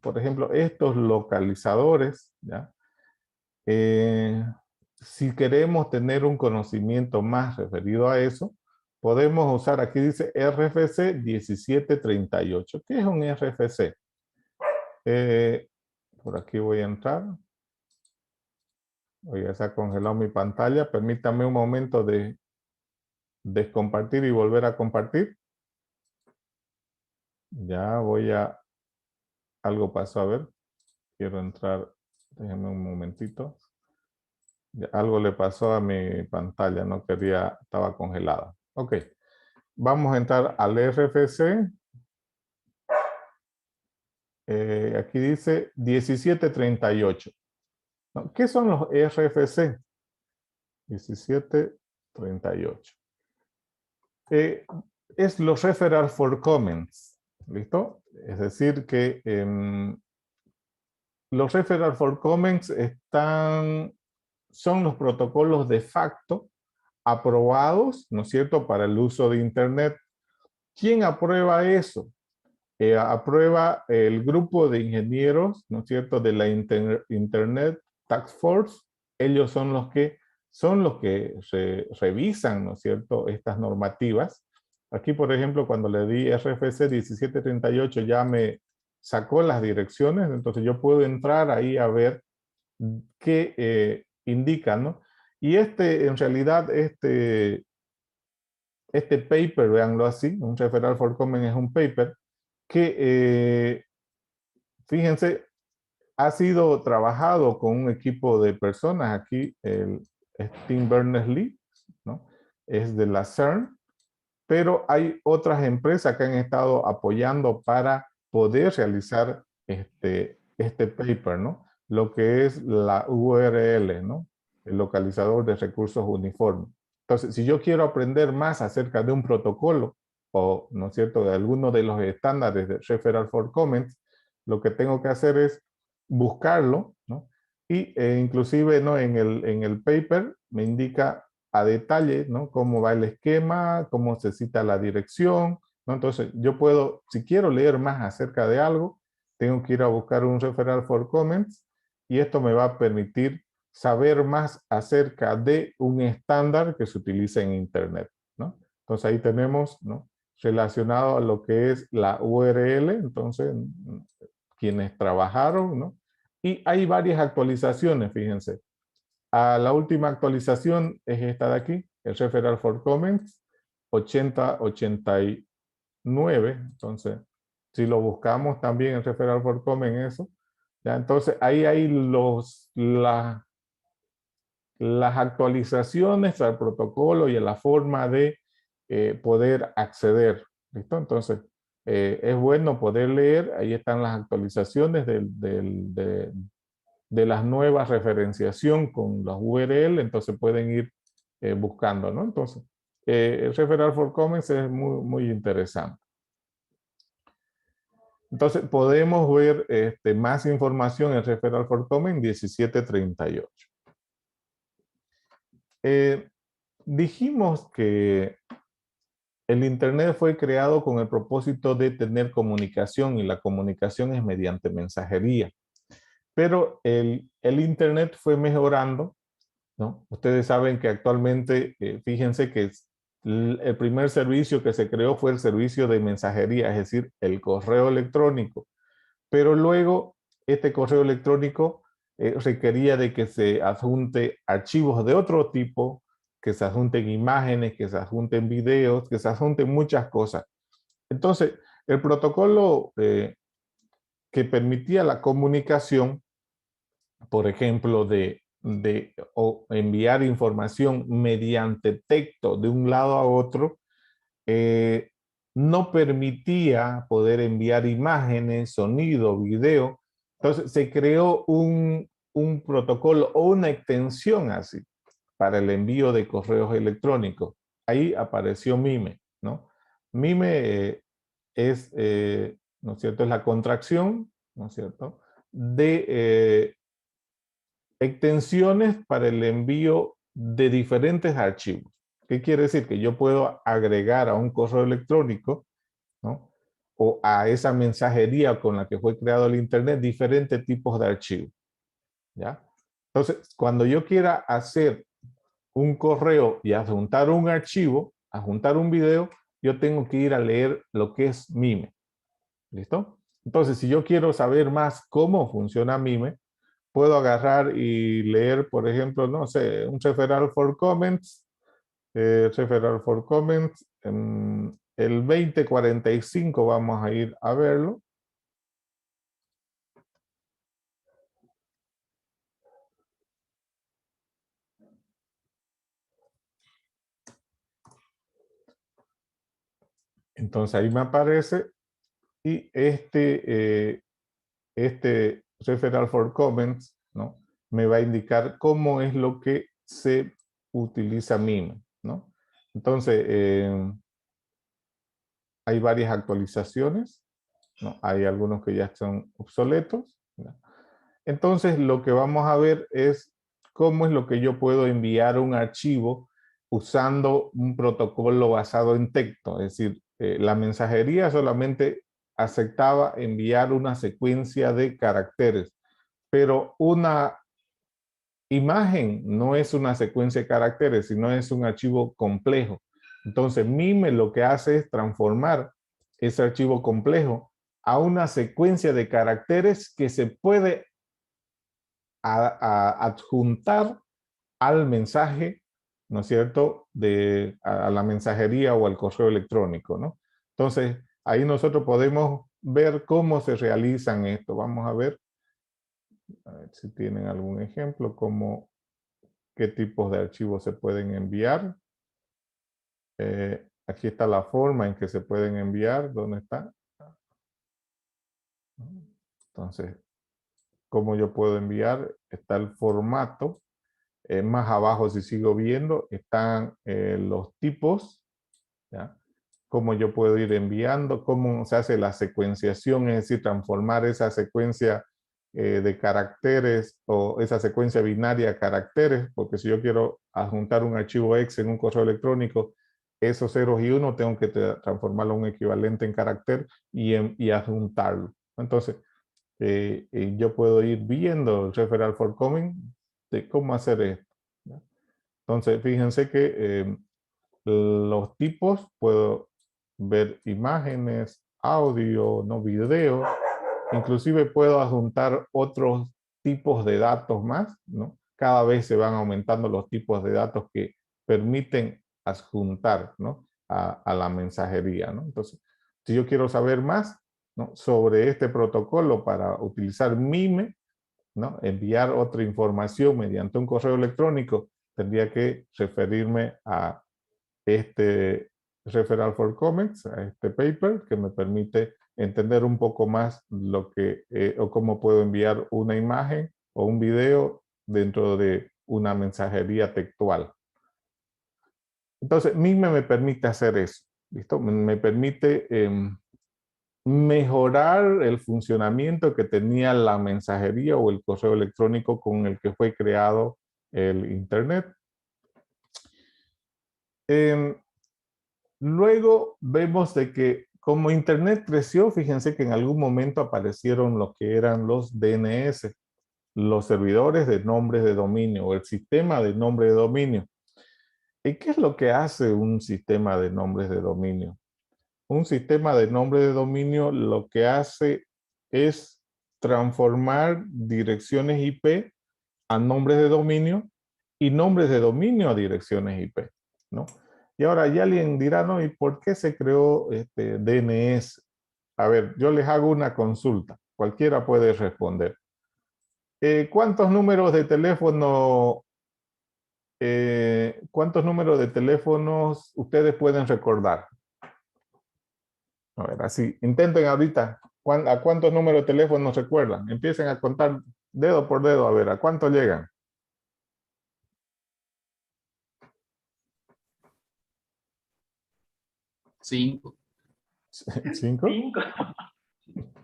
por ejemplo, estos localizadores, ¿ya? Si queremos tener un conocimiento más referido a eso, podemos usar, aquí dice RFC 1738. ¿Qué es un RFC? Por aquí voy a entrar. Oiga, se ha congelado mi pantalla. Permítame un momento de descompartir y volver a compartir. Ya voy a... Algo pasó, a ver. Quiero entrar. Déjenme un momentito. Algo le pasó a mi pantalla. No quería... Estaba congelada. Ok. Vamos a entrar al RFC. Aquí dice 1738. ¿No? ¿Qué son los RFC? 1738. Es los Referral for Comments. ¿Listo? Es decir que los Referral for Comments son los protocolos de facto aprobados, ¿no es cierto?, para el uso de Internet. ¿Quién aprueba eso? Aprueba el grupo de ingenieros, ¿no es cierto?, de la Internet Task Force. Ellos son los que revisan, ¿no es cierto?, estas normativas. Aquí, por ejemplo, cuando le di RFC 1738 ya me sacó las direcciones, entonces yo puedo entrar ahí a ver qué indica, ¿no? Y en realidad, este paper, véanlo así, un referral for comment es un paper que, fíjense, ha sido trabajado con un equipo de personas. Aquí Tim Berners-Lee, ¿no? Es de la CERN, pero hay otras empresas que han estado apoyando para poder realizar este paper, ¿no? Lo que es la URL, ¿no? El localizador de recursos uniformes. Entonces, si yo quiero aprender más acerca de un protocolo o, ¿no es cierto?, de alguno de los estándares de Referral for Comments, lo que tengo que hacer es buscarlo, ¿no? Y inclusive, ¿no?, en el paper me indica a detalle, ¿no?, cómo va el esquema, cómo se cita la dirección, ¿no? Entonces, yo puedo, si quiero leer más acerca de algo, tengo que ir a buscar un Referral for Comments y esto me va a permitir saber más acerca de un estándar que se utiliza en Internet, ¿no? Entonces, ahí tenemos, ¿no?, relacionado a lo que es la URL, entonces, quienes trabajaron, ¿no? Y hay varias actualizaciones, fíjense. La última actualización es esta de aquí, el Referral for Comments 8089. Entonces, si lo buscamos también el Referral for Comments, eso, ya, entonces ahí hay las actualizaciones al protocolo y a la forma de poder acceder. ¿Listo? Entonces, es bueno poder leer, ahí están las actualizaciones de las nuevas referenciación con las URL, entonces pueden ir buscando, ¿no? Entonces, el Referral for Comments es muy, muy interesante. Entonces, podemos ver más información en Referral for Comments 1738. Dijimos que el Internet fue creado con el propósito de tener comunicación y la comunicación es mediante mensajería. Pero el Internet fue mejorando, ¿no? Ustedes saben que actualmente, fíjense que el primer servicio que se creó fue el servicio de mensajería, es decir, el correo electrónico. Pero luego este correo electrónico requería de que se adjunte archivos de otro tipo, que se adjunten imágenes, que se adjunten videos, que se adjunten muchas cosas. Entonces, el protocolo que permitía la comunicación, por ejemplo, de enviar información mediante texto de un lado a otro, no permitía poder enviar imágenes, sonido, video. Entonces se creó un protocolo o una extensión así para el envío de correos electrónicos. Ahí apareció MIME, ¿no? MIME es, ¿no es cierto?, es la contracción, ¿no es cierto?, de extensiones para el envío de diferentes archivos. ¿Qué quiere decir? Que yo puedo agregar a un correo electrónico, ¿no?, o a esa mensajería con la que fue creado el Internet diferentes tipos de archivos, ¿ya? Entonces, cuando yo quiera hacer un correo y adjuntar un archivo, adjuntar un video, yo tengo que ir a leer lo que es MIME. ¿Listo? Entonces, si yo quiero saber más cómo funciona MIME, puedo agarrar y leer, por ejemplo, no sé, un Referral for Comments, el 2045 vamos a ir a verlo. Entonces ahí me aparece y este Referral for Comments, ¿no?, me va a indicar cómo es lo que se utiliza MIME, ¿no? Entonces, hay varias actualizaciones, ¿no? Hay algunos que ya son obsoletos, ¿no? Entonces, lo que vamos a ver es cómo es lo que yo puedo enviar un archivo usando un protocolo basado en texto. Es decir, la mensajería solamente aceptaba enviar una secuencia de caracteres, pero una imagen no es una secuencia de caracteres, sino es un archivo complejo. Entonces, MIME lo que hace es transformar ese archivo complejo a una secuencia de caracteres que se puede adjuntar al mensaje, ¿no es cierto?, a la mensajería o al correo electrónico, ¿no? Entonces, ahí nosotros podemos ver cómo se realizan esto. Vamos a ver si tienen algún ejemplo, qué tipos de archivos se pueden enviar. Aquí está la forma en que se pueden enviar. ¿Dónde está? Entonces, ¿cómo yo puedo enviar? Está el formato. Más abajo, si sigo viendo, están los tipos, ¿ya? Cómo yo puedo ir enviando, cómo se hace la secuenciación, es decir, transformar esa secuencia de caracteres o esa secuencia binaria a caracteres, porque si yo quiero adjuntar un archivo Excel en un correo electrónico, esos ceros y unos tengo que transformarlo a un equivalente en carácter y adjuntarlo. Entonces, yo puedo ir viendo el referral formatting de cómo hacer esto, ¿no? Entonces, fíjense que los tipos, puedo ver imágenes, audio, no video, inclusive puedo adjuntar otros tipos de datos más, ¿no? Cada vez se van aumentando los tipos de datos que permiten adjuntar, ¿no?, a la mensajería, ¿no? Entonces, si yo quiero saber más, ¿no?, sobre este protocolo para utilizar MIME, ¿no?, enviar otra información mediante un correo electrónico, tendría que referirme a este Referral for Comments, a este paper que me permite entender un poco más lo que o cómo puedo enviar una imagen o un video dentro de una mensajería textual. Entonces, MIME me permite hacer eso, ¿listo? Me permite mejorar el funcionamiento que tenía la mensajería o el correo electrónico con el que fue creado el Internet. Luego vemos de que como Internet creció, fíjense que en algún momento aparecieron lo que eran los DNS, los servidores de nombres de dominio o el sistema de nombre de dominio. ¿Y qué es lo que hace un sistema de nombres de dominio? Un sistema de nombre de dominio lo que hace es transformar direcciones IP a nombres de dominio y nombres de dominio a direcciones IP, ¿no? Y ahora ya alguien dirá, no, ¿y por qué se creó este DNS? A ver, yo les hago una consulta, cualquiera puede responder. ¿Cuántos números de teléfono, cuántos números de teléfonos ustedes pueden recordar? A ver, así, intenten ahorita, ¿a cuántos números de teléfono recuerdan? Empiecen a contar dedo por dedo, a ver, ¿a cuánto llegan? 5. 5. 5.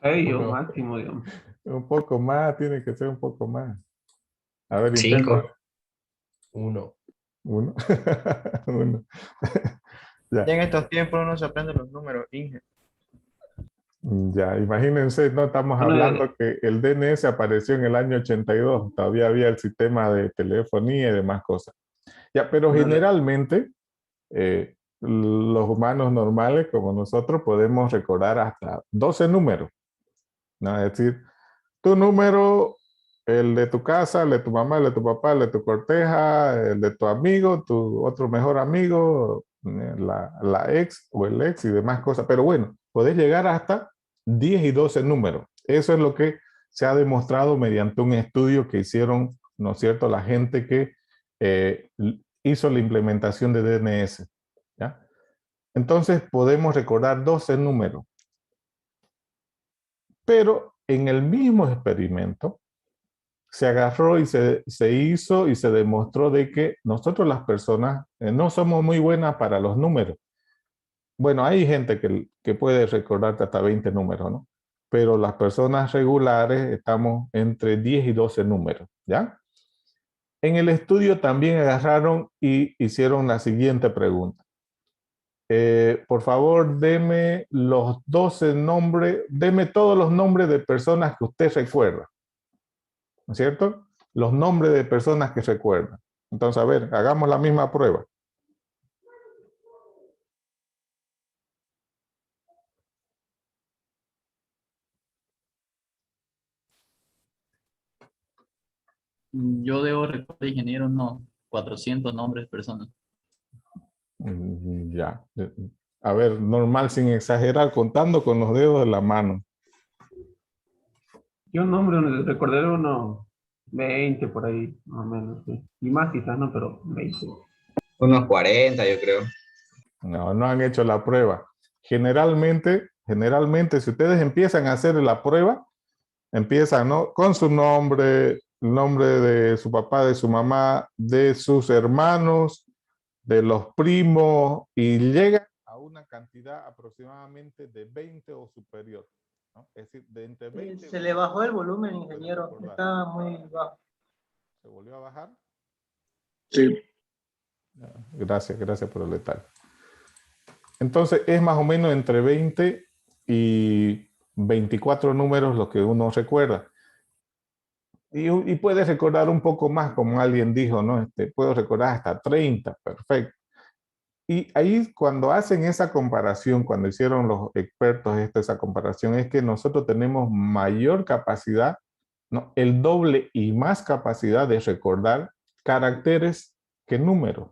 Ay, yo Uno. máximo, digamos. Un poco más, tiene que ser un poco más. A ver, 5. intenta. 1. 1. 1. Ya. Ya en estos tiempos uno se aprende los números, Inge. Ya, imagínense, no estamos Bueno, hablando que el DNS apareció en el año 82, todavía había el sistema de telefonía y demás cosas. Ya, pero Bueno, generalmente los humanos normales como nosotros podemos recordar hasta 12 números, ¿no? Es decir, tu número, el de tu casa, el de tu mamá, el de tu papá, el de tu corteja, el de tu amigo, tu otro mejor amigo, la ex o el ex y demás cosas. Pero bueno, podés llegar hasta 10 y 12 números. Eso es lo que se ha demostrado mediante un estudio que hicieron, ¿no es cierto?, la gente que hizo la implementación de DNS, ¿ya? Entonces podemos recordar 12 números. Pero en el mismo experimento se agarró y se hizo y se demostró de que nosotros las personas no somos muy buenas para los números. Bueno, hay gente que puede recordarte hasta 20 números, ¿no? Pero las personas regulares estamos entre 10 y 12 números, ¿ya? En el estudio también agarraron y hicieron la siguiente pregunta. Por favor, deme los 12 nombres, deme todos los nombres de personas que usted recuerda, ¿no es cierto? Los nombres de personas que recuerdan. Entonces, a ver, hagamos la misma prueba. Yo debo recordar, ingeniero, unos 400 nombres de personas. Ya. A ver, normal, sin exagerar, contando con los dedos de la mano. Yo nombre, recordaré unos 20 por ahí, más o menos, sí. Y más quizás, no, pero 20. Unos 40, yo creo. No, no han hecho la prueba. Generalmente, si ustedes empiezan a hacer la prueba, empiezan, ¿no?, con su nombre, el nombre de su papá, de su mamá, de sus hermanos, de los primos, y llega a una cantidad aproximadamente de 20 o superior, ¿no? Es decir, de entre 20 Se le bajó el volumen, pueden ingeniero. recordar. Está muy bajo. ¿Se volvió a bajar? Sí. Gracias por el detalle. Entonces, es más o menos entre 20 y 24 números lo que uno recuerda. Y puede recordar un poco más, como alguien dijo, ¿no? Puedo recordar hasta 30, perfecto. Y ahí cuando hacen esa comparación, cuando hicieron los expertos esa comparación, es que nosotros tenemos mayor capacidad, ¿no?, el doble y más capacidad de recordar caracteres que números,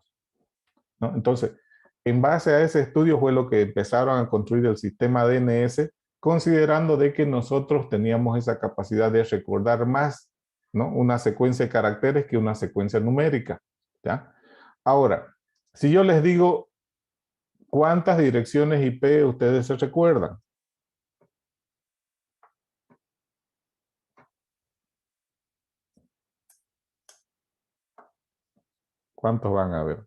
¿no? Entonces, en base a ese estudio fue lo que empezaron a construir el sistema DNS, considerando de que nosotros teníamos esa capacidad de recordar más, ¿no?, una secuencia de caracteres que una secuencia numérica, ¿ya? Ahora, si yo les digo, ¿cuántas direcciones IP ustedes se recuerdan? ¿Cuántos van a ver?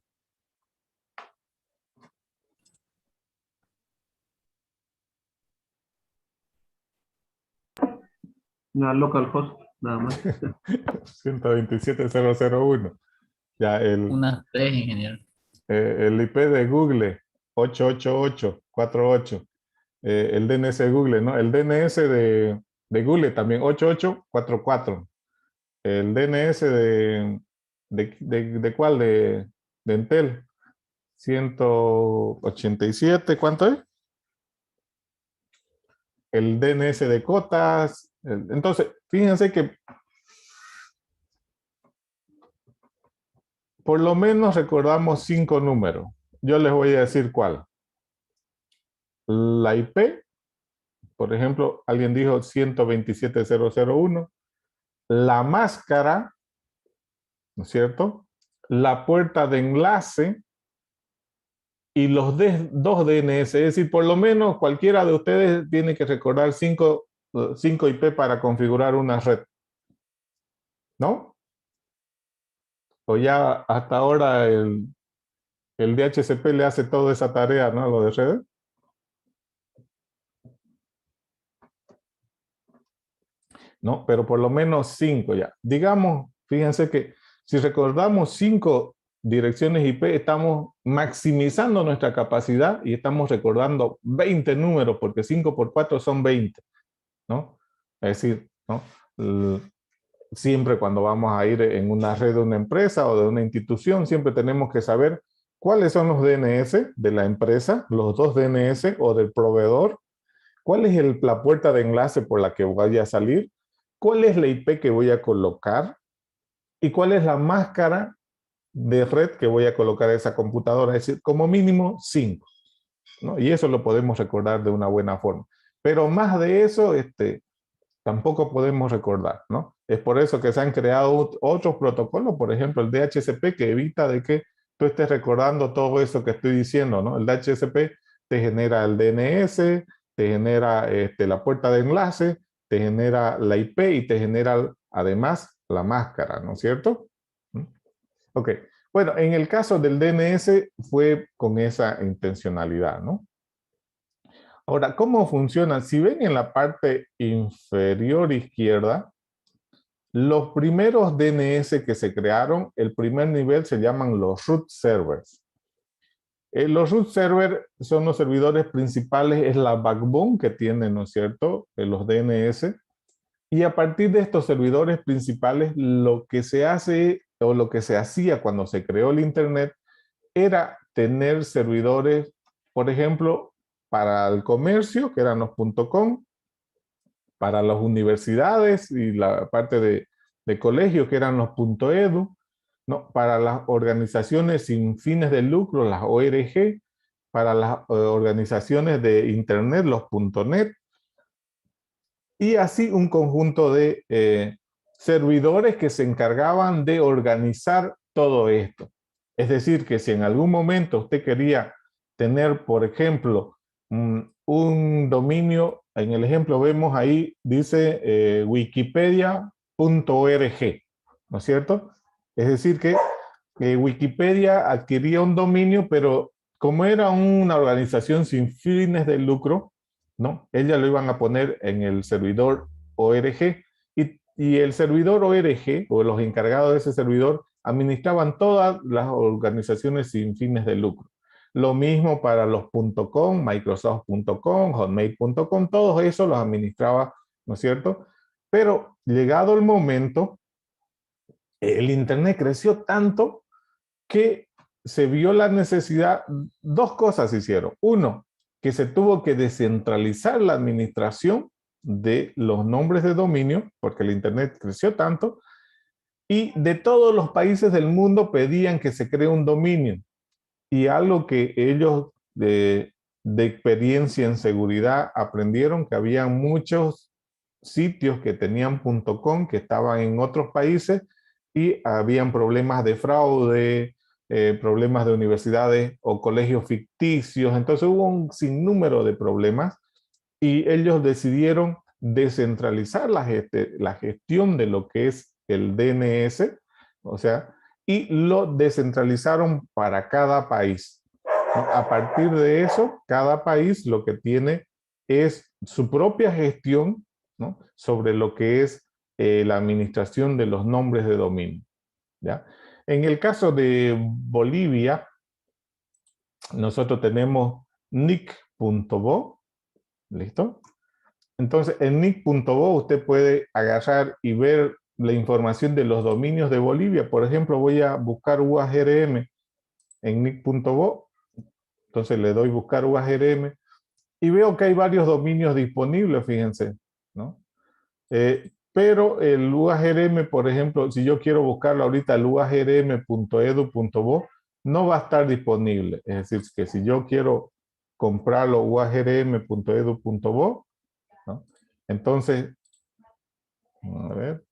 Una localhost, nada más. 127.0.0.1. Ya Unas 3, ingeniero. el IP de Google, 88848. El DNS de Google, ¿no? El DNS de Google también, 8844. El DNS ¿de cuál? De Intel, 187, ¿cuánto es? El DNS de Cotas. Entonces, fíjense que por lo menos recordamos 5 números. Yo les voy a decir cuál. La IP, por ejemplo, alguien dijo 127.0.0.1. La máscara, ¿no es cierto? La puerta de enlace y los dos DNS. Es decir, por lo menos cualquiera de ustedes tiene que recordar 5 IP para configurar una red, ¿no? O ya hasta ahora el DHCP le hace toda esa tarea, ¿no? Lo de redes. No, pero por lo menos 5 ya. Digamos, fíjense que si recordamos 5 direcciones IP, estamos maximizando nuestra capacidad y estamos recordando 20 números, porque 5 por 4 son 20, ¿no? Es decir, ¿no?, siempre cuando vamos a ir en una red de una empresa o de una institución, siempre tenemos que saber cuáles son los DNS de la empresa, los 2 DNS o del proveedor, cuál es la puerta de enlace por la que vaya a salir, cuál es la IP que voy a colocar y cuál es la máscara de red que voy a colocar a esa computadora. Es decir, como mínimo 5, ¿no? Y eso lo podemos recordar de una buena forma. Pero más de eso, tampoco podemos recordar, ¿no? Es por eso que se han creado otros protocolos, por ejemplo, el DHCP, que evita de que tú estés recordando todo eso que estoy diciendo, ¿no? El DHCP te genera el DNS, te genera la puerta de enlace, te genera la IP y te genera además la máscara, ¿no es cierto? Ok, bueno, en el caso del DNS fue con esa intencionalidad, ¿no? Ahora, ¿cómo funciona? Si ven en la parte inferior izquierda, los primeros DNS que se crearon, el primer nivel se llaman los root servers. Los root servers son los servidores principales, es la backbone que tienen, ¿no es cierto?, los DNS. Y a partir de estos servidores principales, lo que se hace o lo que se hacía cuando se creó el Internet era tener servidores, por ejemplo, para el comercio, que eran los .com, para las universidades y la parte de de colegios, que eran los .edu, ¿no? Para las organizaciones sin fines de lucro, las ORG, para las organizaciones de Internet, los .net, y así un conjunto de servidores que se encargaban de organizar todo esto. Es decir, que si en algún momento usted quería tener, por ejemplo, un dominio, en el ejemplo vemos ahí, dice wikipedia.org, ¿no es cierto? Es decir que Wikipedia adquiría un dominio, pero como era una organización sin fines de lucro, ¿no? Ella lo iban a poner en el servidor ORG y el servidor ORG o los encargados de ese servidor administraban todas las organizaciones sin fines de lucro. Lo mismo para los .com, Microsoft.com, Hotmail.com, todos esos los administraba, ¿no es cierto? Pero llegado el momento, el Internet creció tanto que se vio la necesidad, dos cosas se hicieron. Uno, que se tuvo que descentralizar la administración de los nombres de dominio, porque el Internet creció tanto, y de todos los países del mundo pedían que se cree un dominio. Y algo que ellos de experiencia en seguridad aprendieron, que había muchos sitios que tenían .com que estaban en otros países y habían problemas de fraude, problemas de universidades o colegios ficticios. Entonces hubo un sinnúmero de problemas y ellos decidieron descentralizar la gestión de lo que es el DNS, o sea, y lo descentralizaron para cada país, ¿no? A partir de eso, cada país lo que tiene es su propia gestión, ¿no? Sobre lo que es la administración de los nombres de dominio, ¿ya? En el caso de Bolivia, nosotros tenemos nick.bo, ¿listo? Entonces, en nick.bo usted puede agarrar y ver la información de los dominios de Bolivia. Por ejemplo, voy a buscar UAGRM en nick.bo. Entonces le doy buscar UAGRM y veo que hay varios dominios disponibles, fíjense, ¿no? Pero el UAGRM, por ejemplo, si yo quiero buscarlo ahorita, el uagrm.edu.bo, no va a estar disponible. Es decir, que si yo quiero comprarlo uagrm.edu.bo, ¿no? Entonces, a ver,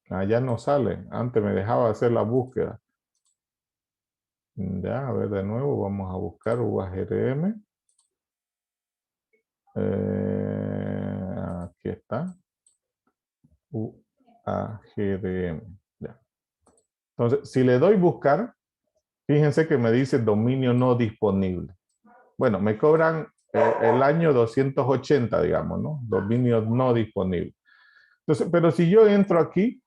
allá no sale. Antes me dejaba hacer la búsqueda. Ya, a ver de nuevo, vamos a buscar UAGRM. Aquí está. UAGRM. Ya. Entonces, si le doy buscar, fíjense que me dice dominio no disponible. Bueno, me cobran el año 280, digamos, ¿no? Dominio no disponible. Entonces, pero si yo entro aquí,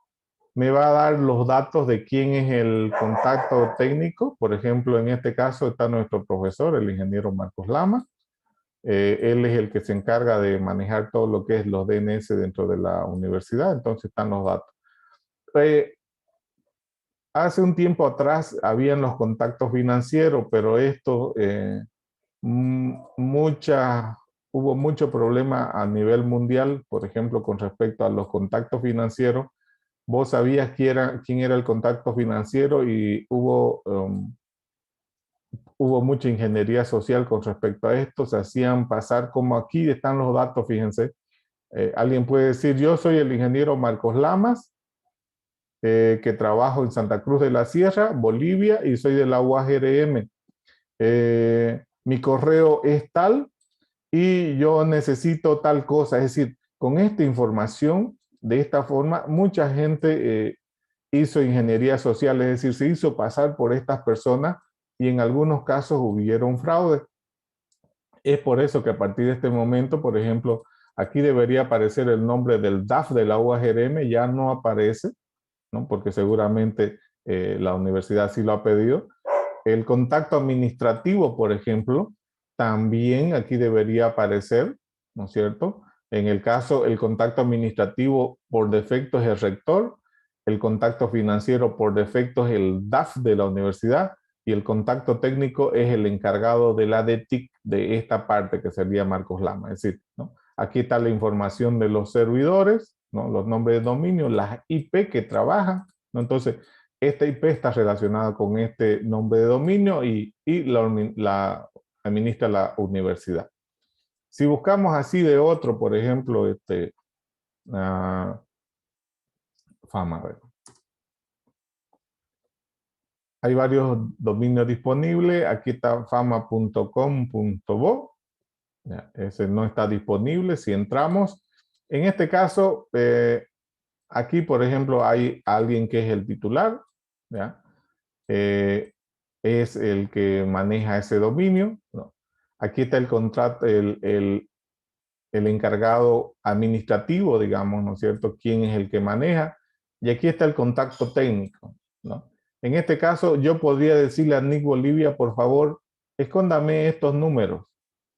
me va a dar los datos de quién es el contacto técnico. Por ejemplo, en este caso está nuestro profesor, el ingeniero Marcos Lama. Él es el que se encarga de manejar todo lo que es los DNS dentro de la universidad, entonces están los datos. Hace un tiempo atrás habían los contactos financieros, pero esto, hubo mucho problema a nivel mundial, por ejemplo, con respecto a los contactos financieros. Vos sabías quién era el contacto financiero y hubo mucha ingeniería social con respecto a esto. Se hacían pasar como aquí están los datos, fíjense. Alguien puede decir, yo soy el ingeniero Marcos Lamas, que trabajo en Santa Cruz de la Sierra, Bolivia, y soy de la UAGRM. Mi correo es tal y yo necesito tal cosa. Es decir, con esta información, de esta forma, mucha gente hizo ingeniería social, es decir, se hizo pasar por estas personas y en algunos casos hubieron fraude. Es por eso que a partir de este momento, por ejemplo, aquí debería aparecer el nombre del DAF de la UAGRM, ya no aparece, ¿no? Porque seguramente la universidad sí lo ha pedido. El contacto administrativo, por ejemplo, también aquí debería aparecer, ¿no es cierto? En el caso, el contacto administrativo por defecto es el rector, el contacto financiero por defecto es el DAF de la universidad y el contacto técnico es el encargado de la DTIC de esta parte que sería Marcos Lama. Es decir, ¿no? Aquí está la información de los servidores, ¿no? Los nombres de dominio, las IP que trabajan, ¿no? Entonces, esta IP está relacionada con este nombre de dominio y la administra la universidad. Si buscamos así de otro, por ejemplo, Fama, a ver. Hay varios dominios disponibles. Aquí está fama.com.bo. Ese no está disponible. Si entramos, en este caso, aquí, por ejemplo, hay alguien que es el titular, ¿ya? Es el que maneja ese dominio, ¿no? Aquí está el contrato, el encargado administrativo, digamos, ¿no es cierto? ¿Quién es el que maneja? Y aquí está el contacto técnico, ¿no? En este caso, yo podría decirle a Nick Bolivia, por favor, escóndame estos números.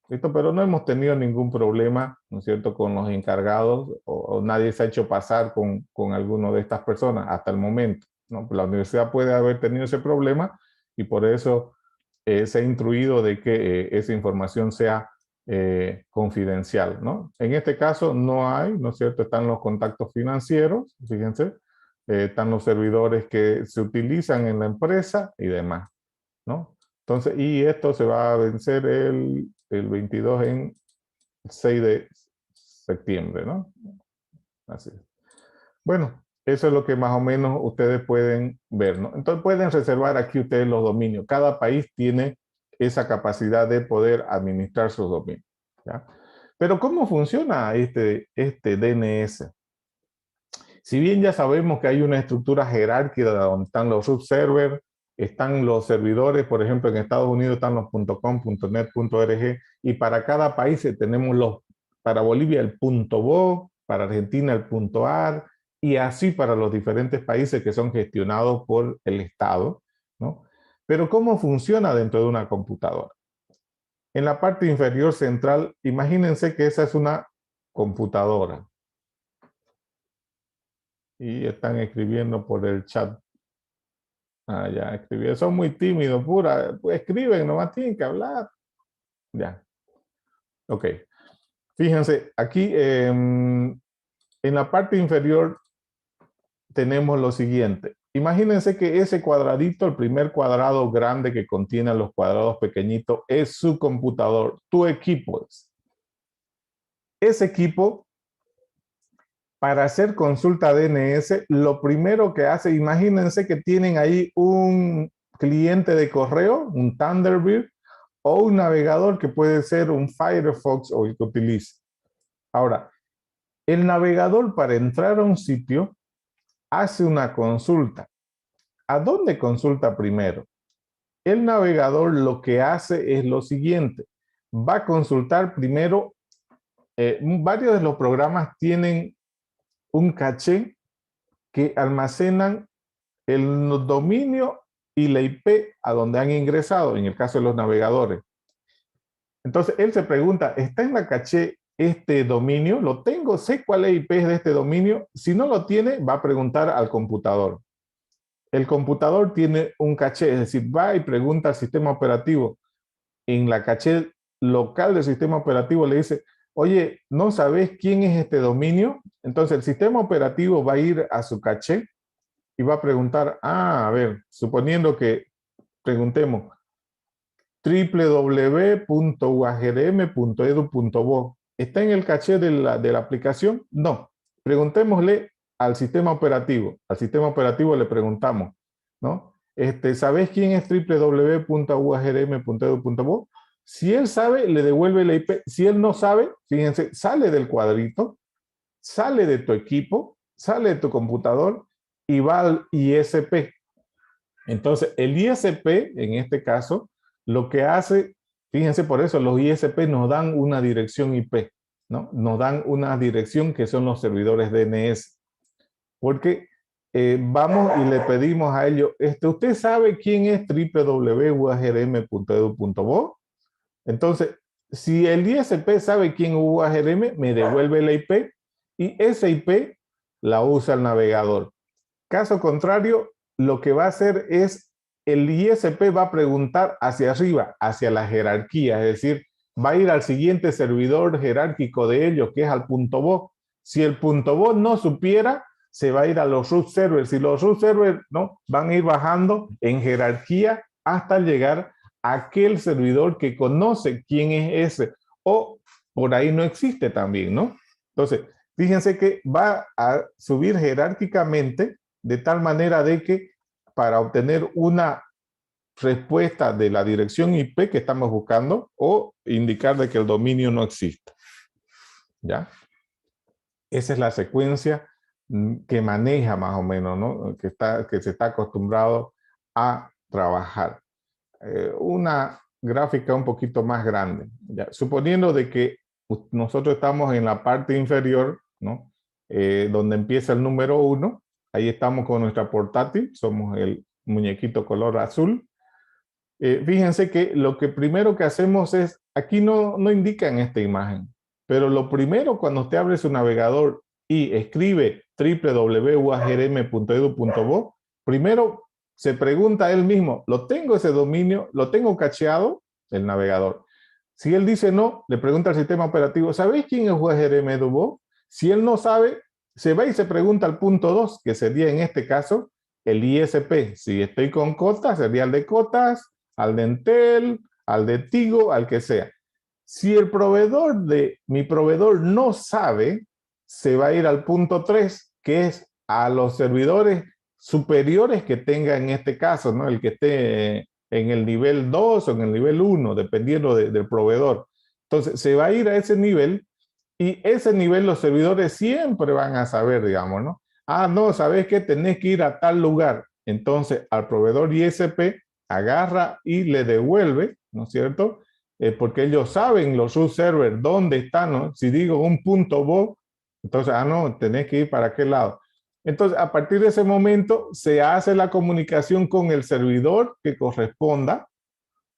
¿Listo? Pero no hemos tenido ningún problema, ¿no es cierto?, con los encargados, o nadie se ha hecho pasar con alguno de estas personas hasta el momento, ¿no? La universidad puede haber tenido ese problema y por eso se ha instruido de que esa información sea confidencial, ¿no? En este caso no hay, ¿no es cierto? Están los contactos financieros, fíjense, están los servidores que se utilizan en la empresa y demás, ¿no? Entonces, y esto se va a vencer el 22 en 6 de septiembre, ¿no? Así es. Bueno, eso es lo que más o menos ustedes pueden ver, ¿no? Entonces pueden reservar aquí ustedes los dominios. Cada país tiene esa capacidad de poder administrar sus dominios, ¿ya? Pero ¿cómo funciona este DNS? Si bien ya sabemos que hay una estructura jerárquica donde están los root servers, están los servidores, por ejemplo, en Estados Unidos están los .com, .net, .org, y para cada país tenemos para Bolivia el .bo, para Argentina el .ar, y así para los diferentes países que son gestionados por el Estado, ¿no? Pero ¿cómo funciona dentro de una computadora? En la parte inferior central, imagínense que esa es una computadora. Y están escribiendo por el chat. Ah, ya, escribieron. Son muy tímidos, pura. Pues escriben, nomás tienen que hablar. Ya. Ok. Fíjense, aquí en la parte inferior tenemos lo siguiente. Imagínense que ese cuadradito, el primer cuadrado grande que contiene los cuadrados pequeñitos, es su computador, tu equipo es. Ese equipo, para hacer consulta DNS, lo primero que hace, imagínense que tienen ahí un cliente de correo, un Thunderbird, o un navegador que puede ser un Firefox o el que utilice. Ahora, el navegador para entrar a un sitio hace una consulta. ¿A dónde consulta primero? El navegador lo que hace es lo siguiente. Va a consultar primero, varios de los programas tienen un caché que almacenan el dominio y la IP a donde han ingresado, en el caso de los navegadores. Entonces, él se pregunta, ¿está en la caché este dominio? ¿Lo tengo? ¿Sé cuál es la IP de este dominio? Si no lo tiene, va a preguntar al computador. El computador tiene un caché, es decir, va y pregunta al sistema operativo. En la caché local del sistema operativo le dice, oye, ¿no sabes quién es este dominio? Entonces el sistema operativo va a ir a su caché y va a preguntar, a ver, suponiendo que preguntemos www.uagrm.edu.bo, ¿está en el caché de la aplicación? No. Preguntémosle al sistema operativo. Al sistema operativo le preguntamos, ¿no? ¿Sabes quién es www.uagrm.edu.bo? Si él sabe, le devuelve la IP. Si él no sabe, fíjense, sale del cuadrito, sale de tu equipo, sale de tu computador y va al ISP. Entonces, el ISP, en este caso, lo que hace, fíjense, por eso los ISP nos dan una dirección IP, ¿no? Nos dan una dirección que son los servidores DNS. Porque vamos y le pedimos a ellos, ¿usted sabe quién es www.uagrm.edu.bo? Entonces, si el ISP sabe quién es UAGRM, me devuelve la IP y esa IP la usa el navegador. Caso contrario, lo que va a hacer es el ISP va a preguntar hacia arriba, hacia la jerarquía, es decir, va a ir al siguiente servidor jerárquico de ellos, que es al .bo. Si el punto .bo no supiera, se va a ir a los root servers. Y los root servers, ¿no?, van a ir bajando en jerarquía hasta llegar a aquel servidor que conoce quién es ese. O por ahí no existe también, ¿no? Entonces, fíjense que va a subir jerárquicamente de tal manera de que para obtener una respuesta de la dirección IP que estamos buscando o indicar de que el dominio no existe. ¿Ya? Esa es la secuencia que maneja más o menos, ¿no? Que se está acostumbrado a trabajar. Una gráfica un poquito más grande, ¿ya? Suponiendo de que nosotros estamos en la parte inferior, ¿no? Donde empieza el número 1, ahí estamos con nuestra portátil, somos el muñequito color azul. Fíjense que lo que primero que hacemos es, aquí no indica en esta imagen, pero lo primero cuando usted abre su navegador y escribe www.uagrm.edu.bo, primero se pregunta a él mismo, ¿lo tengo ese dominio? ¿Lo tengo cacheado? El navegador. Si él dice no, le pregunta al sistema operativo, ¿sabéis quién es UAgrm.edu.bo? Si él no sabe, se va y se pregunta al punto 2, que sería en este caso el ISP. Si estoy con cotas, sería el de cotas, al de Entel, al de Tigo, al que sea. Si el proveedor de mi proveedor no sabe, se va a ir al punto 3, que es a los servidores superiores que tenga en este caso, ¿no? El que esté en el nivel 2 o en el nivel 1, dependiendo del proveedor. Entonces, se va a ir a ese nivel y ese nivel los servidores siempre van a saber, digamos, ¿no? Ah, no, ¿sabes qué? Tenés que ir a tal lugar. Entonces, al proveedor ISP agarra y le devuelve, ¿no es cierto? Porque ellos saben, los root servers, dónde están, ¿no? Si digo un punto .bo, entonces, no, tenés que ir para aquel lado. Entonces, a partir de ese momento, se hace la comunicación con el servidor que corresponda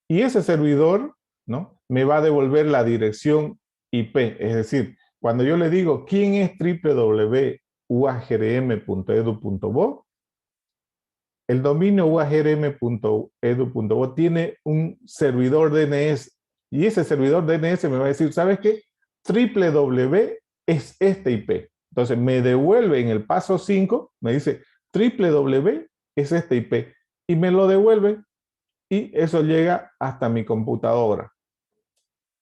y ese servidor, ¿no?, me va a devolver la dirección IP. Es decir, cuando yo le digo, ¿quién es www.uagrm.edu.bo? El dominio uagrm.edu.bo tiene un servidor DNS y ese servidor DNS me va a decir, ¿sabes qué? www es este IP. Entonces me devuelve en el paso 5, me dice www es este IP y me lo devuelve y eso llega hasta mi computadora.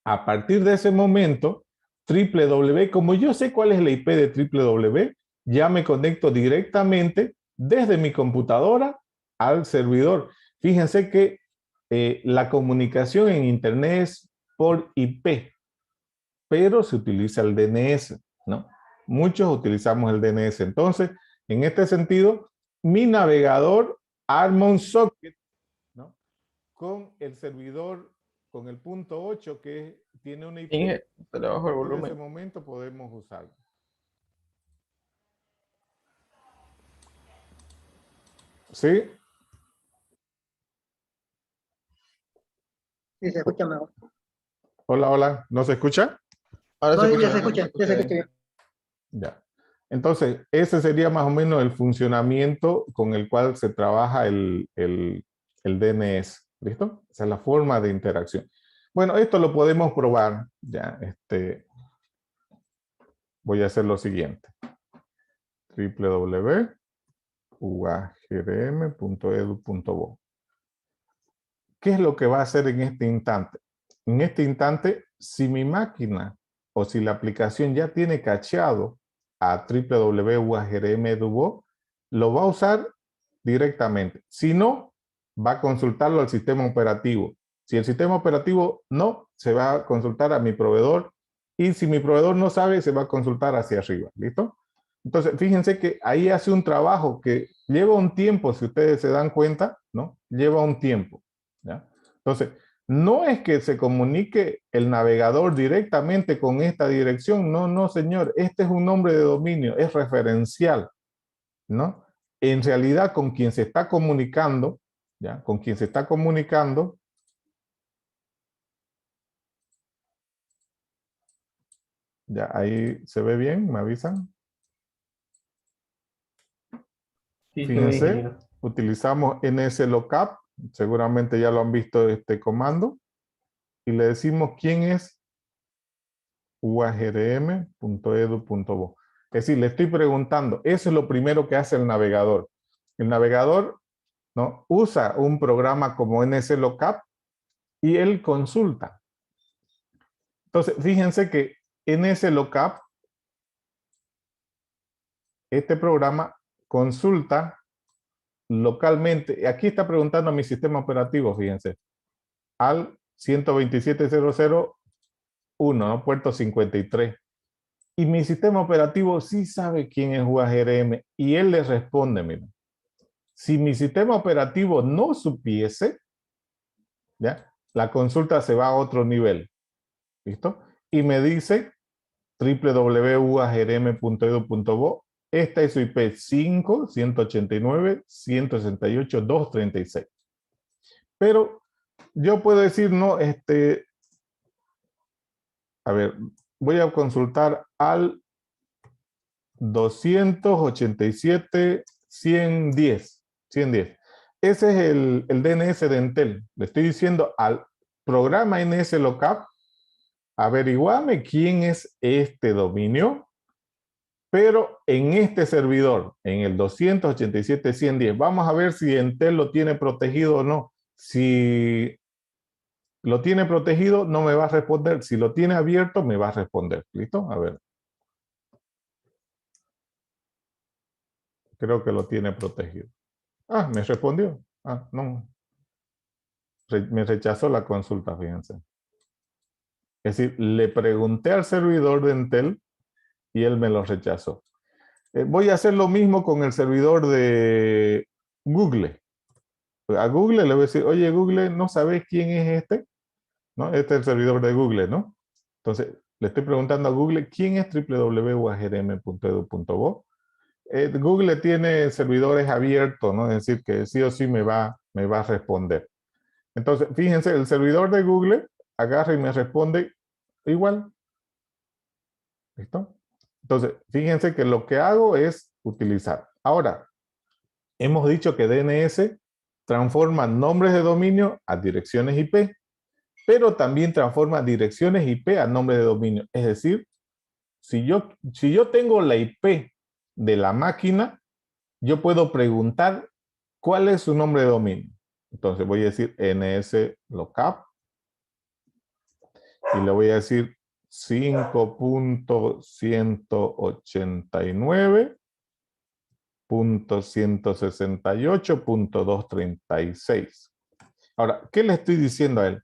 A partir de ese momento, www, como yo sé cuál es la IP de www, ya me conecto directamente desde mi computadora al servidor. Fíjense que la comunicación en Internet es por IP, pero se utiliza el DNS, ¿no? Muchos utilizamos el DNS. Entonces, en este sentido, mi navegador arma un socket, ¿no?, con el servidor, con el punto 8 que tiene una IP. Inge, te le bajo el En ese volumen. momento podemos usarlo. ¿Sí? Sí, se escucha mejor. Hola, hola. ¿No se escucha? Ahora No, se escucha ya se bien, escucha, ya se escucha bien. Ya. Entonces, ese sería más o menos el funcionamiento con el cual se trabaja el DNS. ¿Listo? Esa es la forma de interacción. Bueno, esto lo podemos probar. Ya, voy a hacer lo siguiente. www.uagrm.edu.bo. ¿Qué es lo que va a hacer en este instante? En este instante, si mi máquina o si la aplicación ya tiene cacheado a www.uagrm.edu.bo, lo va a usar directamente. Si no, va a consultarlo al sistema operativo. Si el sistema operativo no, se va a consultar a mi proveedor. Y si mi proveedor no sabe, se va a consultar hacia arriba. ¿Listo? Entonces, fíjense que ahí hace un trabajo que lleva un tiempo, si ustedes se dan cuenta, ¿no? Lleva un tiempo, ¿ya? Entonces, no es que se comunique el navegador directamente con esta dirección. No, no, señor. Este es un nombre de dominio, es referencial, ¿no? En realidad, con quien se está comunicando, ¿ya? Con quien se está comunicando, ya ahí se ve bien, me avisan. Sí, se ve, Fíjense, ingeniero. utilizamos nslookup, seguramente ya lo han visto este comando, y le decimos quién es uagrm.edu.bo. Es decir, le estoy preguntando, eso es lo primero que hace el navegador. El navegador, ¿no?, usa un programa como NSLookup y él consulta. Entonces, fíjense que NSLookup, este programa consulta localmente. Aquí está preguntando a mi sistema operativo, fíjense, al 127.0.0.1, ¿no?, puerto 53. Y mi sistema operativo sí sabe quién es UARGRM y él le responde, miren. Si mi sistema operativo no supiese, ¿ya?, la consulta se va a otro nivel. ¿Listo? Y me dice www.uagrm.edu.bo. Esta es su IP 5.189.168.236. Pero yo puedo decir, no, a ver, voy a consultar al 287.110. Ese es el DNS de Entel. Le estoy diciendo al programa NSLookup, averiguame quién es este dominio, pero en este servidor, en el 287.110, vamos a ver si Entel lo tiene protegido o no. Si lo tiene protegido, no me va a responder. Si lo tiene abierto, me va a responder. ¿Listo? A ver. Creo que lo tiene protegido. Ah, me respondió. Ah, no. Me rechazó la consulta, fíjense. Es decir, le pregunté al servidor de Entel y él me lo rechazó. Voy a hacer lo mismo con el servidor de Google. A Google le voy a decir, oye, Google, ¿no sabes quién es este? ¿No? Este es el servidor de Google, ¿no? Entonces, le estoy preguntando a Google, ¿quién es www.uagrm.edu.bo? Google tiene servidores abiertos, ¿no? Es decir, que sí o sí me va a responder. Entonces, fíjense, el servidor de Google agarra y me responde igual. ¿Listo? Entonces, fíjense que lo que hago es utilizar. Ahora, hemos dicho que DNS transforma nombres de dominio a direcciones IP, pero también transforma direcciones IP a nombres de dominio. Es decir, si yo tengo la IP de la máquina, yo puedo preguntar cuál es su nombre de dominio. Entonces voy a decir NSLookup y le voy a decir 5.168.236. Ahora, ¿qué le estoy diciendo a él?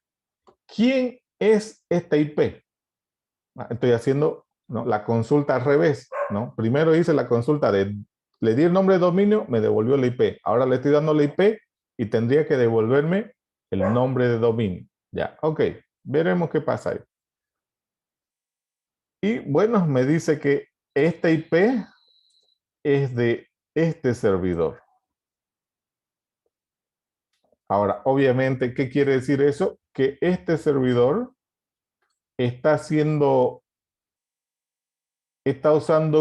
¿Quién es esta IP? Estoy haciendo, ¿no?, la consulta al revés, ¿no? Primero hice la consulta le di el nombre de dominio, me devolvió la IP. Ahora le estoy dando la IP y tendría que devolverme el nombre de dominio. Ya, ok. Veremos qué pasa ahí. Y bueno, me dice que esta IP es de este servidor. Ahora, obviamente, ¿qué quiere decir eso? Que este servidor está usando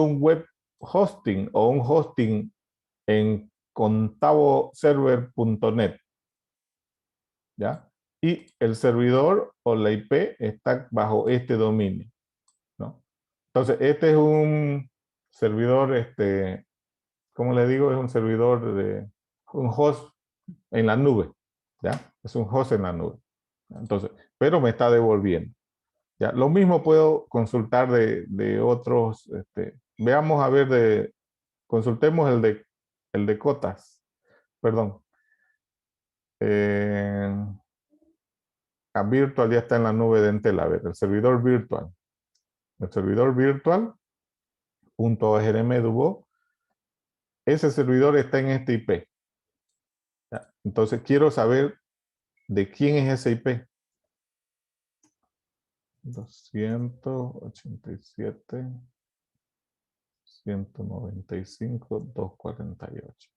un web hosting o un hosting en contavoserver.net. ¿Ya? Y el servidor o la IP está bajo este dominio, ¿no? Entonces, este es un servidor, ¿cómo le digo? Es un servidor un host en la nube, ¿ya? Es un host en la nube. Entonces, pero me está devolviendo. ¿Ya? Lo mismo puedo consultar de otros, veamos a ver, consultemos el de Cotas, perdón. A Virtual ya está en la nube de Entel. A ver, el servidor virtual. El servidor virtual .grm.edu.bo. Ese servidor está en este IP. ¿Ya? Entonces quiero saber de quién es ese IP. 287.195.248.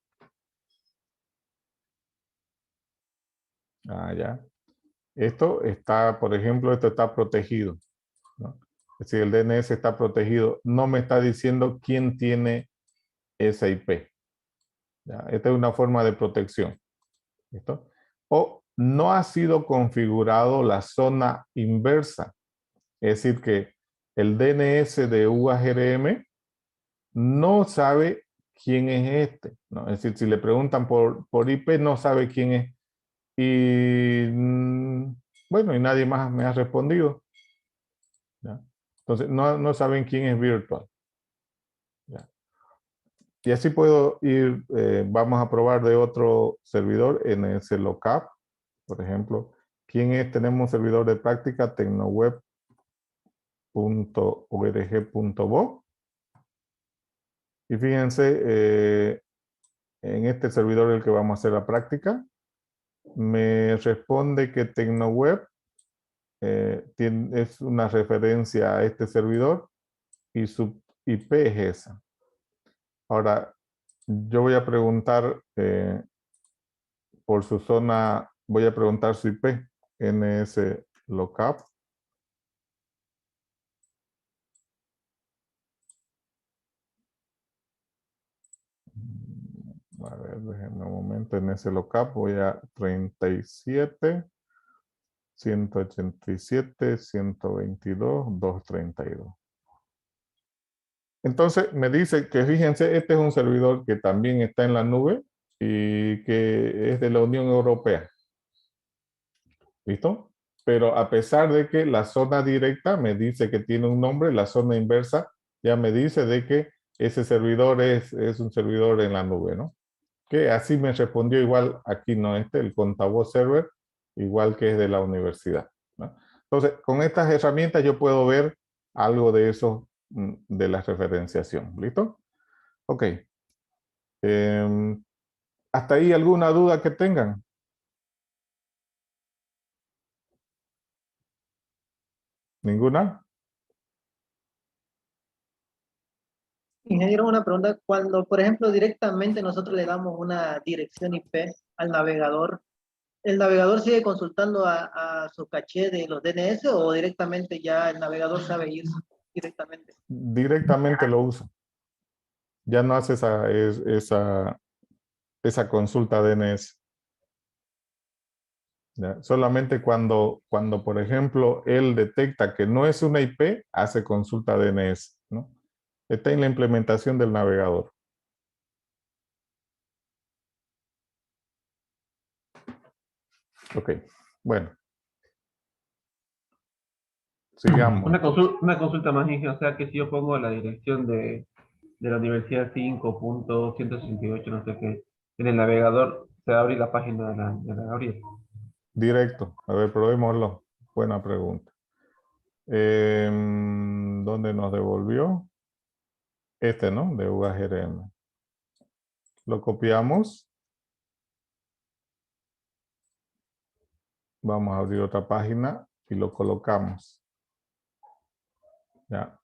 Ah, ya. Esto está, por ejemplo, esto está protegido, ¿no? Es decir, el DNS está protegido. No me está diciendo quién tiene esa IP. ¿Ya? Esta es una forma de protección. ¿Listo? O no ha sido configurado la zona inversa. Es decir, que el DNS de UARGRM no sabe quién es este, ¿no? Es decir, si le preguntan por IP, no sabe quién es. Y bueno, y nadie más me ha respondido. ¿Ya? Entonces, no saben quién es virtual. ¿Ya? Y así puedo ir, vamos a probar de otro servidor, NSLookup, por ejemplo. ¿Quién es? Tenemos un servidor de práctica, tecnoweb.org.bo. Y fíjense, en este servidor el que vamos a hacer la práctica, me responde que Tecnoweb es una referencia a este servidor y su IP es esa. Ahora, yo voy a preguntar por su zona, voy a preguntar su IP, NSLookup. A ver, déjenme un momento, NSLookup voy a 37, 187, 122, 232. Entonces me dice que fíjense, este es un servidor que también está en la nube y que es de la Unión Europea. ¿Listo? Pero a pesar de que la zona directa me dice que tiene un nombre, la zona inversa ya me dice de que ese servidor es un servidor en la nube, ¿no? Que así me respondió igual aquí, ¿no? El Contavoz Server, igual que es de la universidad, ¿no? Entonces, con estas herramientas yo puedo ver algo de eso, de la referenciación. ¿Listo? Ok. ¿Hasta ahí alguna duda que tengan? ¿Ninguna? Ingeniero, una pregunta. Cuando, por ejemplo, directamente nosotros le damos una dirección IP al navegador, ¿el navegador sigue consultando a su caché de los DNS o directamente ya el navegador sabe ir directamente? Directamente lo usa. Ya no hace esa consulta DNS. ¿Ya? Solamente cuando, por ejemplo, él detecta que no es una IP, hace consulta DNS, ¿no? Está en la implementación del navegador. Ok, bueno. Sigamos. Una consulta más, Inge, o sea que si yo pongo la dirección de la universidad 5.168, no sé qué, en el navegador, se abre la página de la Gabriel. Directo. A ver, probémoslo. Buena pregunta. ¿Dónde nos devolvió? Este, ¿no? De UAGRM. Lo copiamos. Vamos a abrir otra página y lo colocamos. ¿Ya?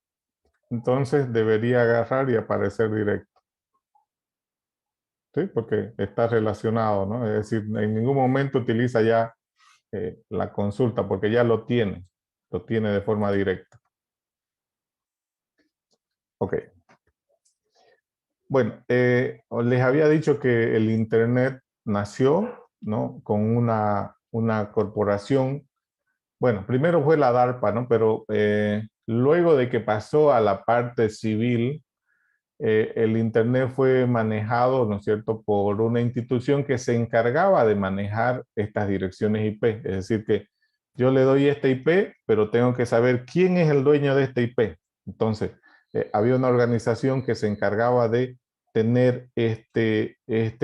Entonces debería agarrar y aparecer directo. ¿Sí? Porque está relacionado, ¿no? Es decir, en ningún momento utiliza ya la consulta porque ya lo tiene de forma directa. Ok. Bueno, les había dicho que el Internet nació, ¿no? Con una corporación. Bueno, primero fue la DARPA, ¿no? Pero luego de que pasó a la parte civil, el Internet fue manejado, ¿no es cierto?, por una institución que se encargaba de manejar estas direcciones IP. Es decir, que yo le doy esta IP, pero tengo que saber quién es el dueño de esta IP. Entonces, había una organización que se encargaba de tener este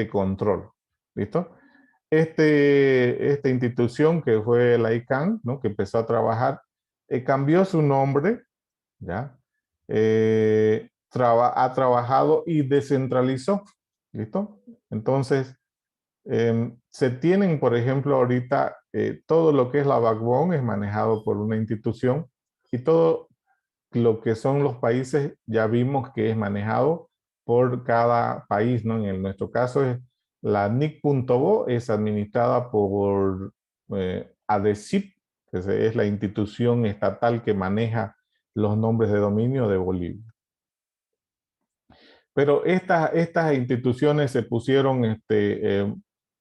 control. ¿Listo? Esta institución que fue la ICANN, ¿no?, que empezó a trabajar, cambió su nombre, ¿ya? Ha trabajado y descentralizó. ¿Listo? Entonces, se tienen, por ejemplo, ahorita todo lo que es la backbone es manejado por una institución y todo lo que son los países ya vimos que es manejado por cada país, ¿no? En nuestro caso es la NIC.bo, es administrada por ADECIP, que es la institución estatal que maneja los nombres de dominio de Bolivia. Pero estas instituciones se pusieron,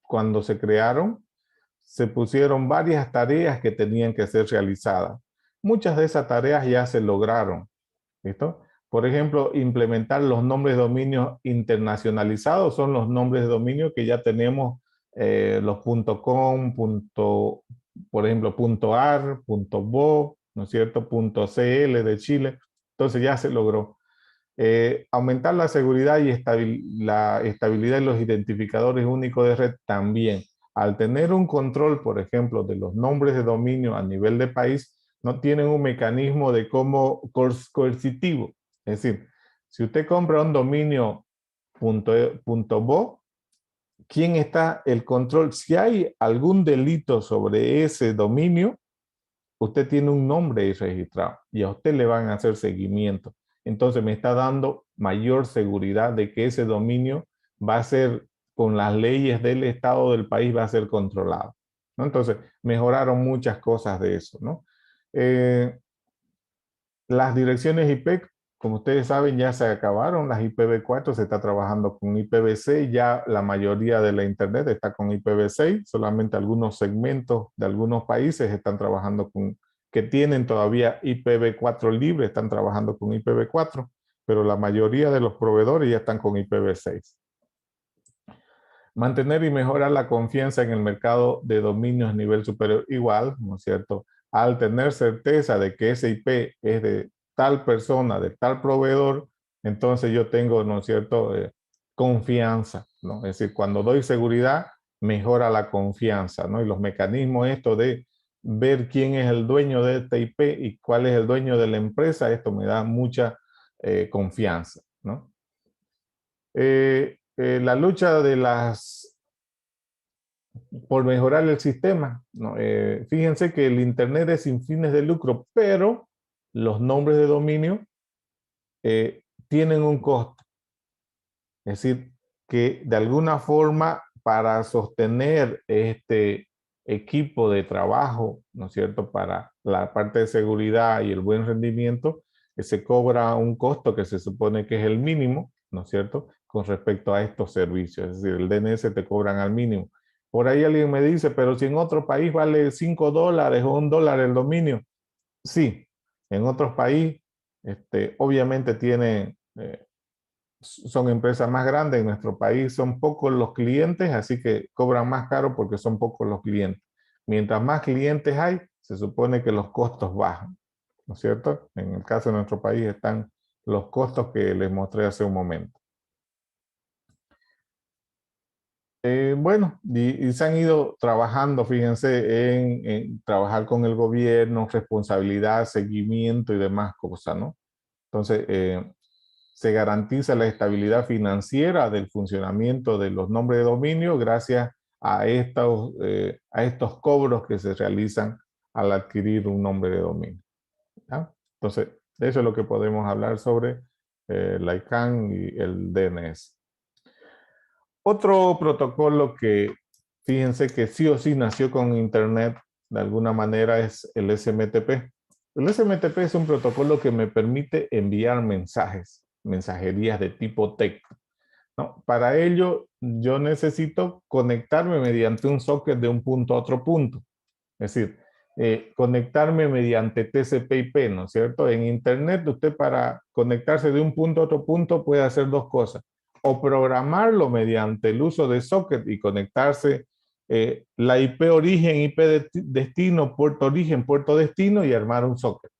cuando se crearon, se pusieron varias tareas que tenían que ser realizadas. Muchas de esas tareas ya se lograron, ¿listo? Por ejemplo, implementar los nombres de dominio internacionalizados son los nombres de dominio que ya tenemos, los .com, por ejemplo, .ar, .bo, ¿no es cierto? .cl de Chile. Entonces ya se logró. Aumentar la seguridad y la estabilidad de los identificadores únicos de red también. Al tener un control, por ejemplo, de los nombres de dominio a nivel de país, no tienen un mecanismo de cómo coercitivo. Es decir, si usted compra un dominio .bo, ¿quién está el control? Si hay algún delito sobre ese dominio, usted tiene un nombre ahí registrado y a usted le van a hacer seguimiento. Entonces me está dando mayor seguridad de que ese dominio va a ser, con las leyes del estado del país, va a ser controlado, ¿no? Entonces mejoraron muchas cosas de eso, ¿no? Las direcciones IP, como ustedes saben, ya se acabaron. Las IPv4, se está trabajando con IPv6. Ya la mayoría de la internet está con IPv6. Solamente algunos segmentos de algunos países están trabajando que tienen todavía IPv4 libre, están trabajando con IPv4, pero la mayoría de los proveedores ya están con IPv6. Mantener y mejorar la confianza en el mercado de dominios a nivel superior, igual, ¿no es cierto? Al tener certeza de que ese IP es de tal persona, de tal proveedor, entonces yo tengo, ¿no es cierto?, confianza, ¿no? Es decir, cuando doy seguridad, mejora la confianza, ¿no? Y los mecanismos esto de ver quién es el dueño de este IP y cuál es el dueño de la empresa, esto me da mucha confianza, ¿no? La lucha por mejorar el sistema, ¿no? Fíjense que el Internet es sin fines de lucro, pero los nombres de dominio tienen un costo. Es decir, que de alguna forma, para sostener este equipo de trabajo, ¿no es cierto?, para la parte de seguridad y el buen rendimiento, se cobra un costo que se supone que es el mínimo, ¿no es cierto?, con respecto a estos servicios. Es decir, el DNS te cobran al mínimo. Por ahí alguien me dice, pero si en otro país vale $5 o $1 el dominio. Sí, en otros países, obviamente son empresas más grandes. En nuestro país son pocos los clientes, así que cobran más caro porque son pocos los clientes. Mientras más clientes hay, se supone que los costos bajan, ¿no es cierto? En el caso de nuestro país están los costos que les mostré hace un momento. Bueno, y se han ido trabajando, fíjense, en trabajar con el gobierno, responsabilidad, seguimiento y demás cosas, ¿no? Entonces, se garantiza la estabilidad financiera del funcionamiento de los nombres de dominio gracias a estos cobros que se realizan al adquirir un nombre de dominio, ¿ya? Entonces, eso es lo que podemos hablar sobre la ICANN y el DNS. Otro protocolo que, fíjense que sí o sí nació con Internet de alguna manera, es el SMTP. El SMTP es un protocolo que me permite enviar mensajerías de tipo texto, ¿no? Para ello, yo necesito conectarme mediante un socket de un punto a otro punto. Es decir, conectarme mediante TCP/IP, ¿no es cierto? En Internet, usted para conectarse de un punto a otro punto puede hacer dos cosas. O programarlo mediante el uso de socket y conectarse la IP origen, IP destino, puerto origen, puerto destino y armar un socket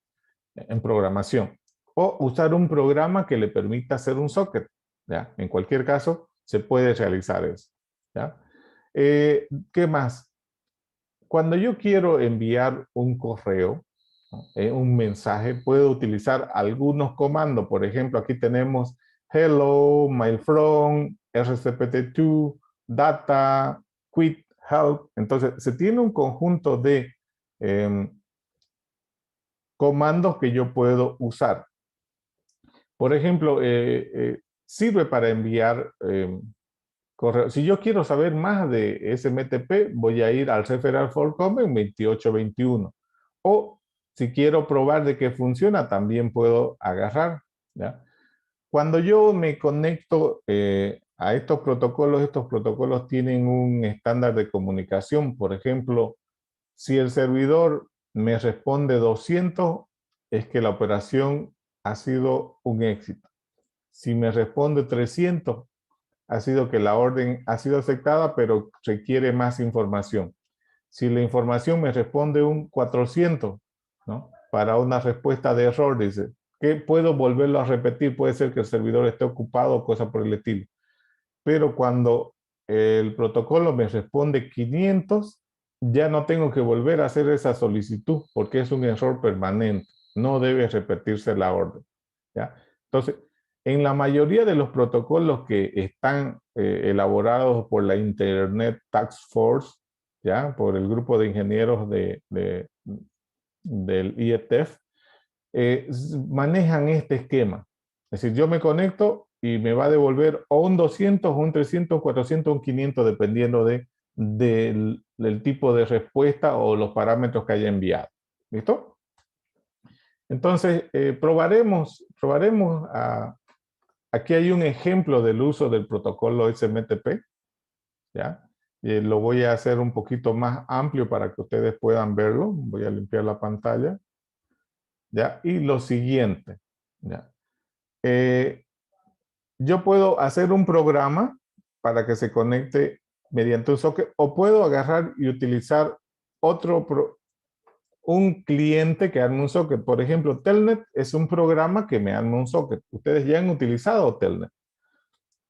en programación. O usar un programa que le permita hacer un socket, ¿ya? En cualquier caso, se puede realizar eso, ¿ya? ¿Qué más? Cuando yo quiero enviar un correo, un mensaje, puedo utilizar algunos comandos. Por ejemplo, aquí tenemos hello, mail from, rcpt2, data, quit, help. Entonces, se tiene un conjunto de comandos que yo puedo usar. Por ejemplo, sirve para enviar correo. Si yo quiero saber más de SMTP, voy a ir al Referral for Comment 2821. O si quiero probar de que funciona, también puedo agarrar, ¿ya? Cuando yo me conecto a estos protocolos tienen un estándar de comunicación. Por ejemplo, si el servidor me responde 200, es que la operación ha sido un éxito. Si me responde 300, ha sido que la orden ha sido aceptada, pero requiere más información. Si la información me responde un 400, ¿no? Para una respuesta de error, dice, que puedo volverlo a repetir, puede ser que el servidor esté ocupado o cosa por el estilo. Pero cuando el protocolo me responde 500, ya no tengo que volver a hacer esa solicitud porque es un error permanente. No debe repetirse la orden, ¿ya? Entonces, en la mayoría de los protocolos que están elaborados por la Internet Task Force, ¿ya? Por el grupo de ingenieros del IETF, manejan este esquema. Es decir, yo me conecto y me va a devolver o un 200, un 300, 400, un 500, dependiendo del tipo de respuesta o los parámetros que haya enviado. ¿Listo? Entonces, probaremos aquí hay un ejemplo del uso del protocolo SMTP, ¿ya? Lo voy a hacer un poquito más amplio para que ustedes puedan verlo. Voy a limpiar la pantalla, ¿ya? Y lo siguiente, ¿ya? Yo puedo hacer un programa para que se conecte mediante un socket, o puedo agarrar y utilizar un cliente que arme un socket. Por ejemplo, Telnet es un programa que me arma un socket. Ustedes ya han utilizado Telnet.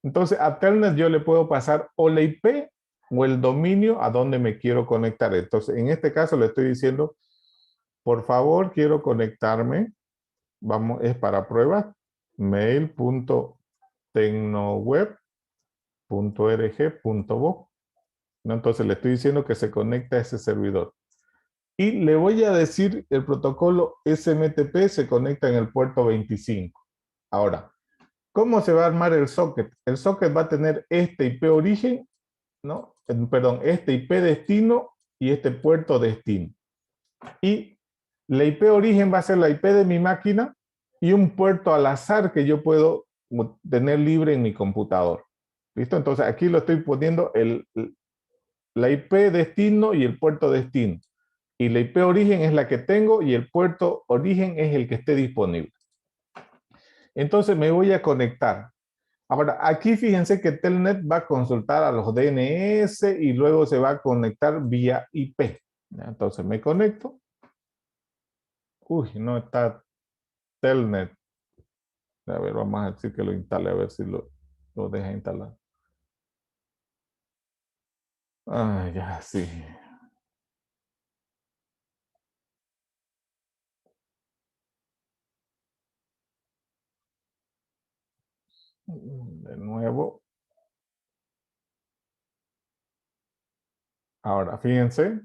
Entonces, a Telnet yo le puedo pasar o la IP o el dominio a donde me quiero conectar. Entonces, en este caso le estoy diciendo, por favor, quiero conectarme. Vamos, es para pruebas. mail.tecnoweb.org.bo. ¿No? Entonces le estoy diciendo que se conecta a ese servidor. Y le voy a decir, el protocolo SMTP se conecta en el puerto 25. Ahora, ¿cómo se va a armar el socket? El socket va a tener este IP origen, ¿no? Perdón, este IP destino y este puerto destino. Y la IP origen va a ser la IP de mi máquina y un puerto al azar que yo puedo tener libre en mi computador. ¿Listo? Entonces aquí lo estoy poniendo la IP destino y el puerto destino. Y la IP origen es la que tengo y el puerto origen es el que esté disponible. Entonces me voy a conectar. Ahora, aquí fíjense que Telnet va a consultar a los DNS y luego se va a conectar vía IP. Entonces me conecto. Uy, no está Telnet. A ver, vamos a decir que lo instale, a ver si lo deja instalar. Ah, ya, sí. De nuevo. Ahora, fíjense,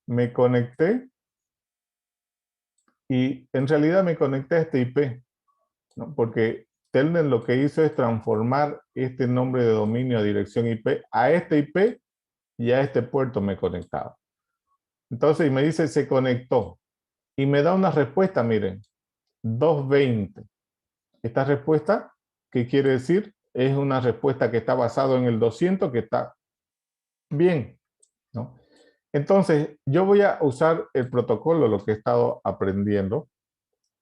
me conecté y en realidad me conecté a este IP, ¿no? Porque Telnet lo que hizo es transformar este nombre de dominio a dirección IP a este IP y a este puerto me he conectado. Entonces me dice se conectó y me da una respuesta, miren, 220. Esta respuesta, ¿qué quiere decir? Es una respuesta que está basada en el 200, que está bien, ¿no? Entonces, yo voy a usar el protocolo, lo que he estado aprendiendo,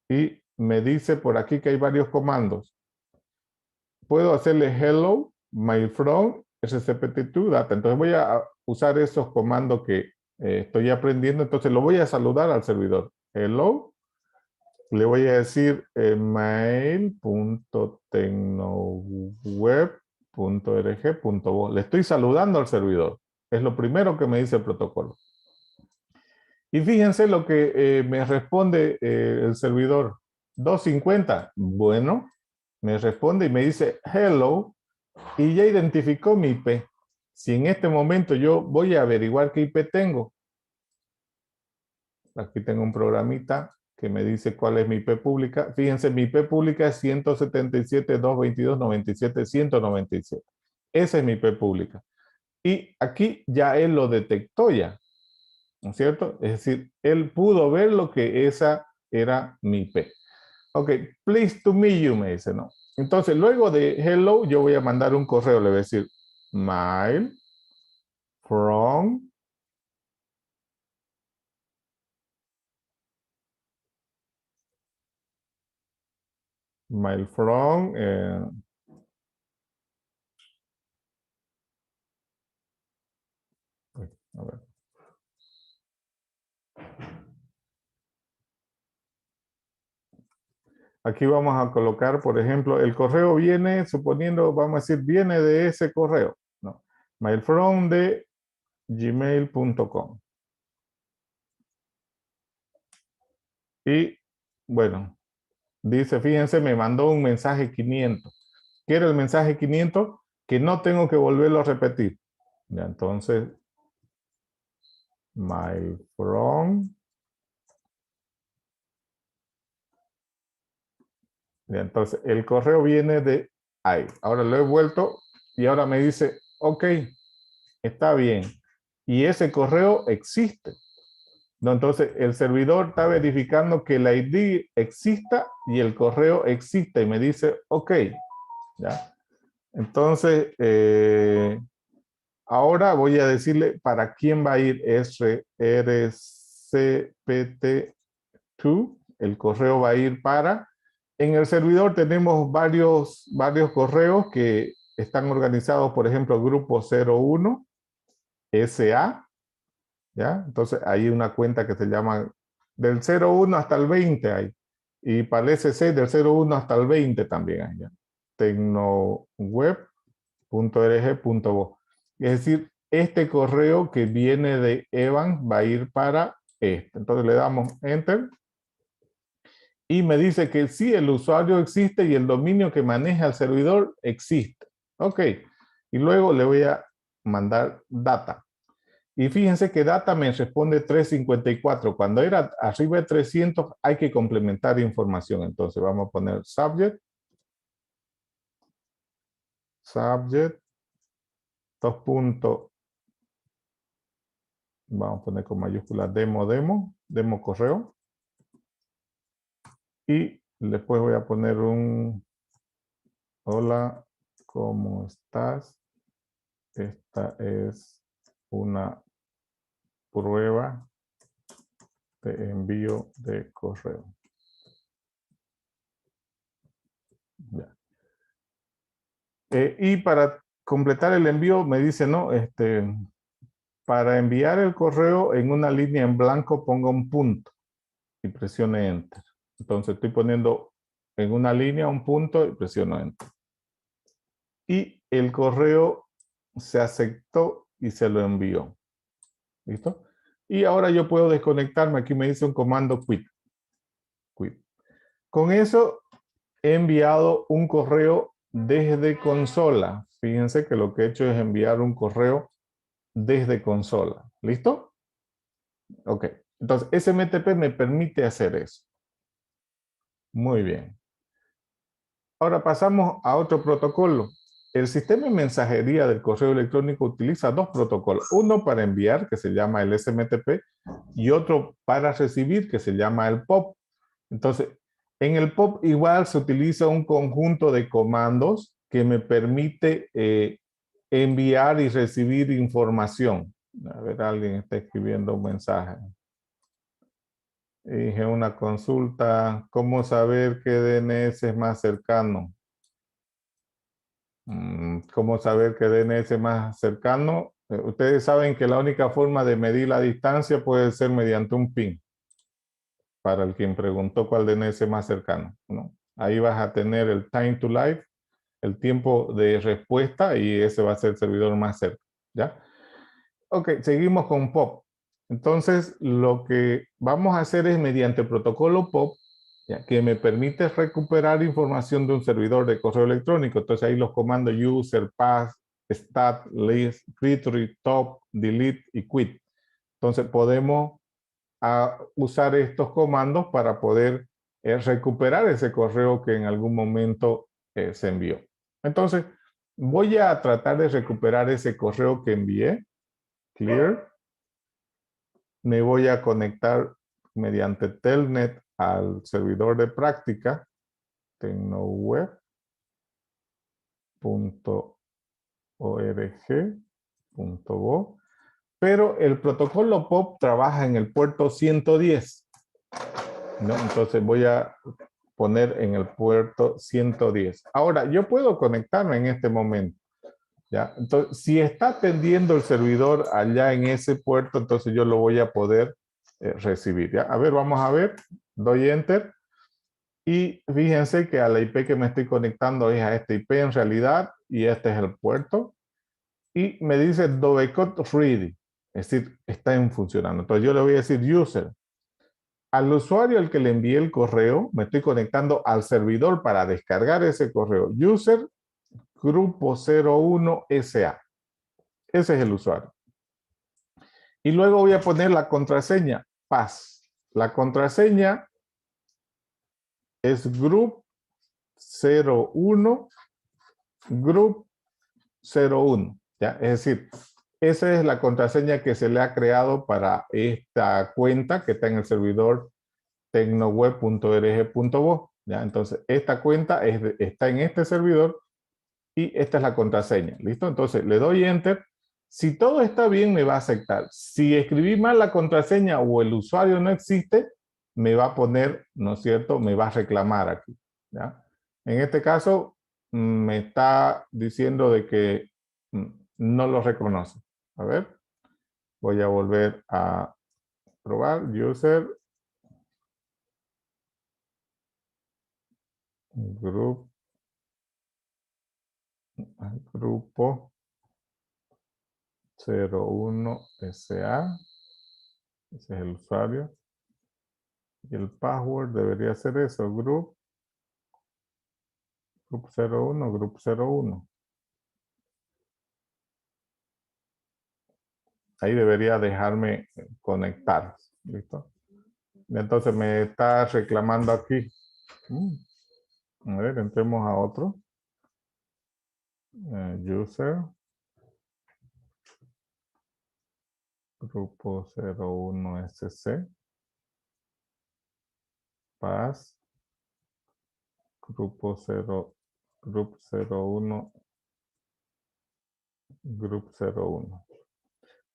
y me dice por aquí que hay varios comandos. Puedo hacerle hello, my from, scpt2 data. Entonces voy a usar esos comandos que estoy aprendiendo. Entonces lo voy a saludar al servidor. Hello. Le voy a decir mail.tecnoweb.org.bo. Le estoy saludando al servidor. Es lo primero que me dice el protocolo. Y fíjense lo que me responde el servidor. 250. Bueno, me responde y me dice hello y ya identificó mi IP. Si en este momento yo voy a averiguar qué IP tengo. Aquí tengo un programita que me dice cuál es mi IP pública. Fíjense, mi IP pública es 177.222.97.197. Esa es mi IP pública. Y aquí ya él lo detectó ya, ¿no es cierto? Es decir, él pudo ver lo que esa era mi IP. Ok, please to meet you, me dice, ¿no? Entonces, luego de hello, yo voy a mandar un correo, le voy a decir mail from mail from, a ver. Aquí vamos a colocar, por ejemplo, el correo viene, suponiendo, vamos a decir, viene de ese correo. No. Mail from de gmail.com. Y bueno, dice, fíjense, me mandó un mensaje 500. ¿Qué era el mensaje 500? Que no tengo que volverlo a repetir. Ya, entonces, mail from. Ya, entonces, el correo viene de ahí. Ahora lo he vuelto y ahora me dice, ok, está bien. Y ese correo existe. No, entonces, el servidor está verificando que el ID exista y el correo existe y me dice, ok. ¿Ya? Entonces, ahora voy a decirle para quién va a ir RCPT2. El correo va a ir para... En el servidor tenemos varios correos que están organizados, por ejemplo, grupo 01, SA, ¿ya? Entonces, hay una cuenta que se llama del 01 hasta el 20 hay. Y para el SC del 01 hasta el 20 también hay, ¿ya? Tecnoweb.rg.bo. Es decir, este correo que viene de Evans va a ir para este. Entonces le damos Enter. Y me dice que sí, el usuario existe y el dominio que maneja el servidor existe. Ok. Y luego le voy a mandar data. Y fíjense que data me responde 354. Cuando era arriba de 300 hay que complementar información. Entonces vamos a poner subject. Subject. Dos puntos. Vamos a poner con mayúscula demo correo. Y después voy a poner un hola, ¿cómo estás? Esta es una prueba de envío de correo. Ya. Y para completar el envío me dice, no, para enviar el correo en una línea en blanco ponga un punto y presione Enter. Entonces estoy poniendo en una línea un punto y presiono Enter. Y el correo se aceptó y se lo envió. ¿Listo? Y ahora yo puedo desconectarme. Aquí me dice un comando quit. Quit. Con eso he enviado un correo desde consola. Fíjense que lo que he hecho es enviar un correo desde consola. ¿Listo? Ok. Entonces, SMTP me permite hacer eso. Muy bien. Ahora pasamos a otro protocolo. El sistema de mensajería del correo electrónico utiliza dos protocolos. Uno para enviar, que se llama el SMTP, y otro para recibir, que se llama el POP. Entonces, en el POP igual se utiliza un conjunto de comandos que me permite enviar y recibir información. A ver, alguien está escribiendo un mensaje. Dije una consulta, ¿cómo saber qué DNS es más cercano? ¿Cómo saber qué DNS es más cercano? Ustedes saben que la única forma de medir la distancia puede ser mediante un ping. Para el quien preguntó cuál DNS es más cercano, ¿no? Ahí vas a tener el time to live, el tiempo de respuesta, y ese va a ser el servidor más cerca, ¿ya? Ok, seguimos con POP. Entonces, lo que vamos a hacer es mediante el protocolo POP, ¿ya? Que me permite recuperar información de un servidor de correo electrónico. Entonces, ahí los comandos user, pass, stat, list, retrieve, top, delete y quit. Entonces, podemos usar estos comandos para poder recuperar ese correo que en algún momento se envió. Entonces, voy a tratar de recuperar ese correo que envié. Clear. Me voy a conectar mediante Telnet al servidor de práctica, tecnoweb.org.bo, pero el protocolo POP trabaja en el puerto 110. ¿No? Entonces voy a poner en el puerto 110. Ahora, yo puedo conectarme en este momento. ¿Ya? Entonces, si está atendiendo el servidor allá en ese puerto, entonces yo lo voy a poder recibir. ¿Ya? A ver, vamos a ver. Doy Enter. Y fíjense que a la IP que me estoy conectando es a esta IP en realidad. Y este es el puerto. Y me dice Dovecot Ready. Es decir, está en funcionando. Entonces yo le voy a decir User. Al usuario al que le envié el correo, me estoy conectando al servidor para descargar ese correo. User Grupo 01 SA. Ese es el usuario. Y luego voy a poner la contraseña, paz. La contraseña es group 01, group 01. ¿Ya? Es decir, esa es la contraseña que se le ha creado para esta cuenta que está en el servidor tecnoweb.org.bo. ¿Ya? Entonces, esta cuenta está en este servidor y esta es la contraseña. ¿Listo? Entonces, le doy Enter. Si todo está bien, me va a aceptar. Si escribí mal la contraseña o el usuario no existe, me va a poner, ¿no es cierto? Me va a reclamar aquí. ¿Ya? En este caso, me está diciendo de que no lo reconoce. A ver, voy a volver a probar. User, group, grupo 01 SA. Ese es el usuario. Y el password debería ser eso, group 01, group 01. Ahí debería dejarme conectar. ¿Listo? Entonces me está reclamando aquí. A ver, entremos a otro. User. Grupo 01 SC. Pass. Grupo 0. Group 01. Group 01.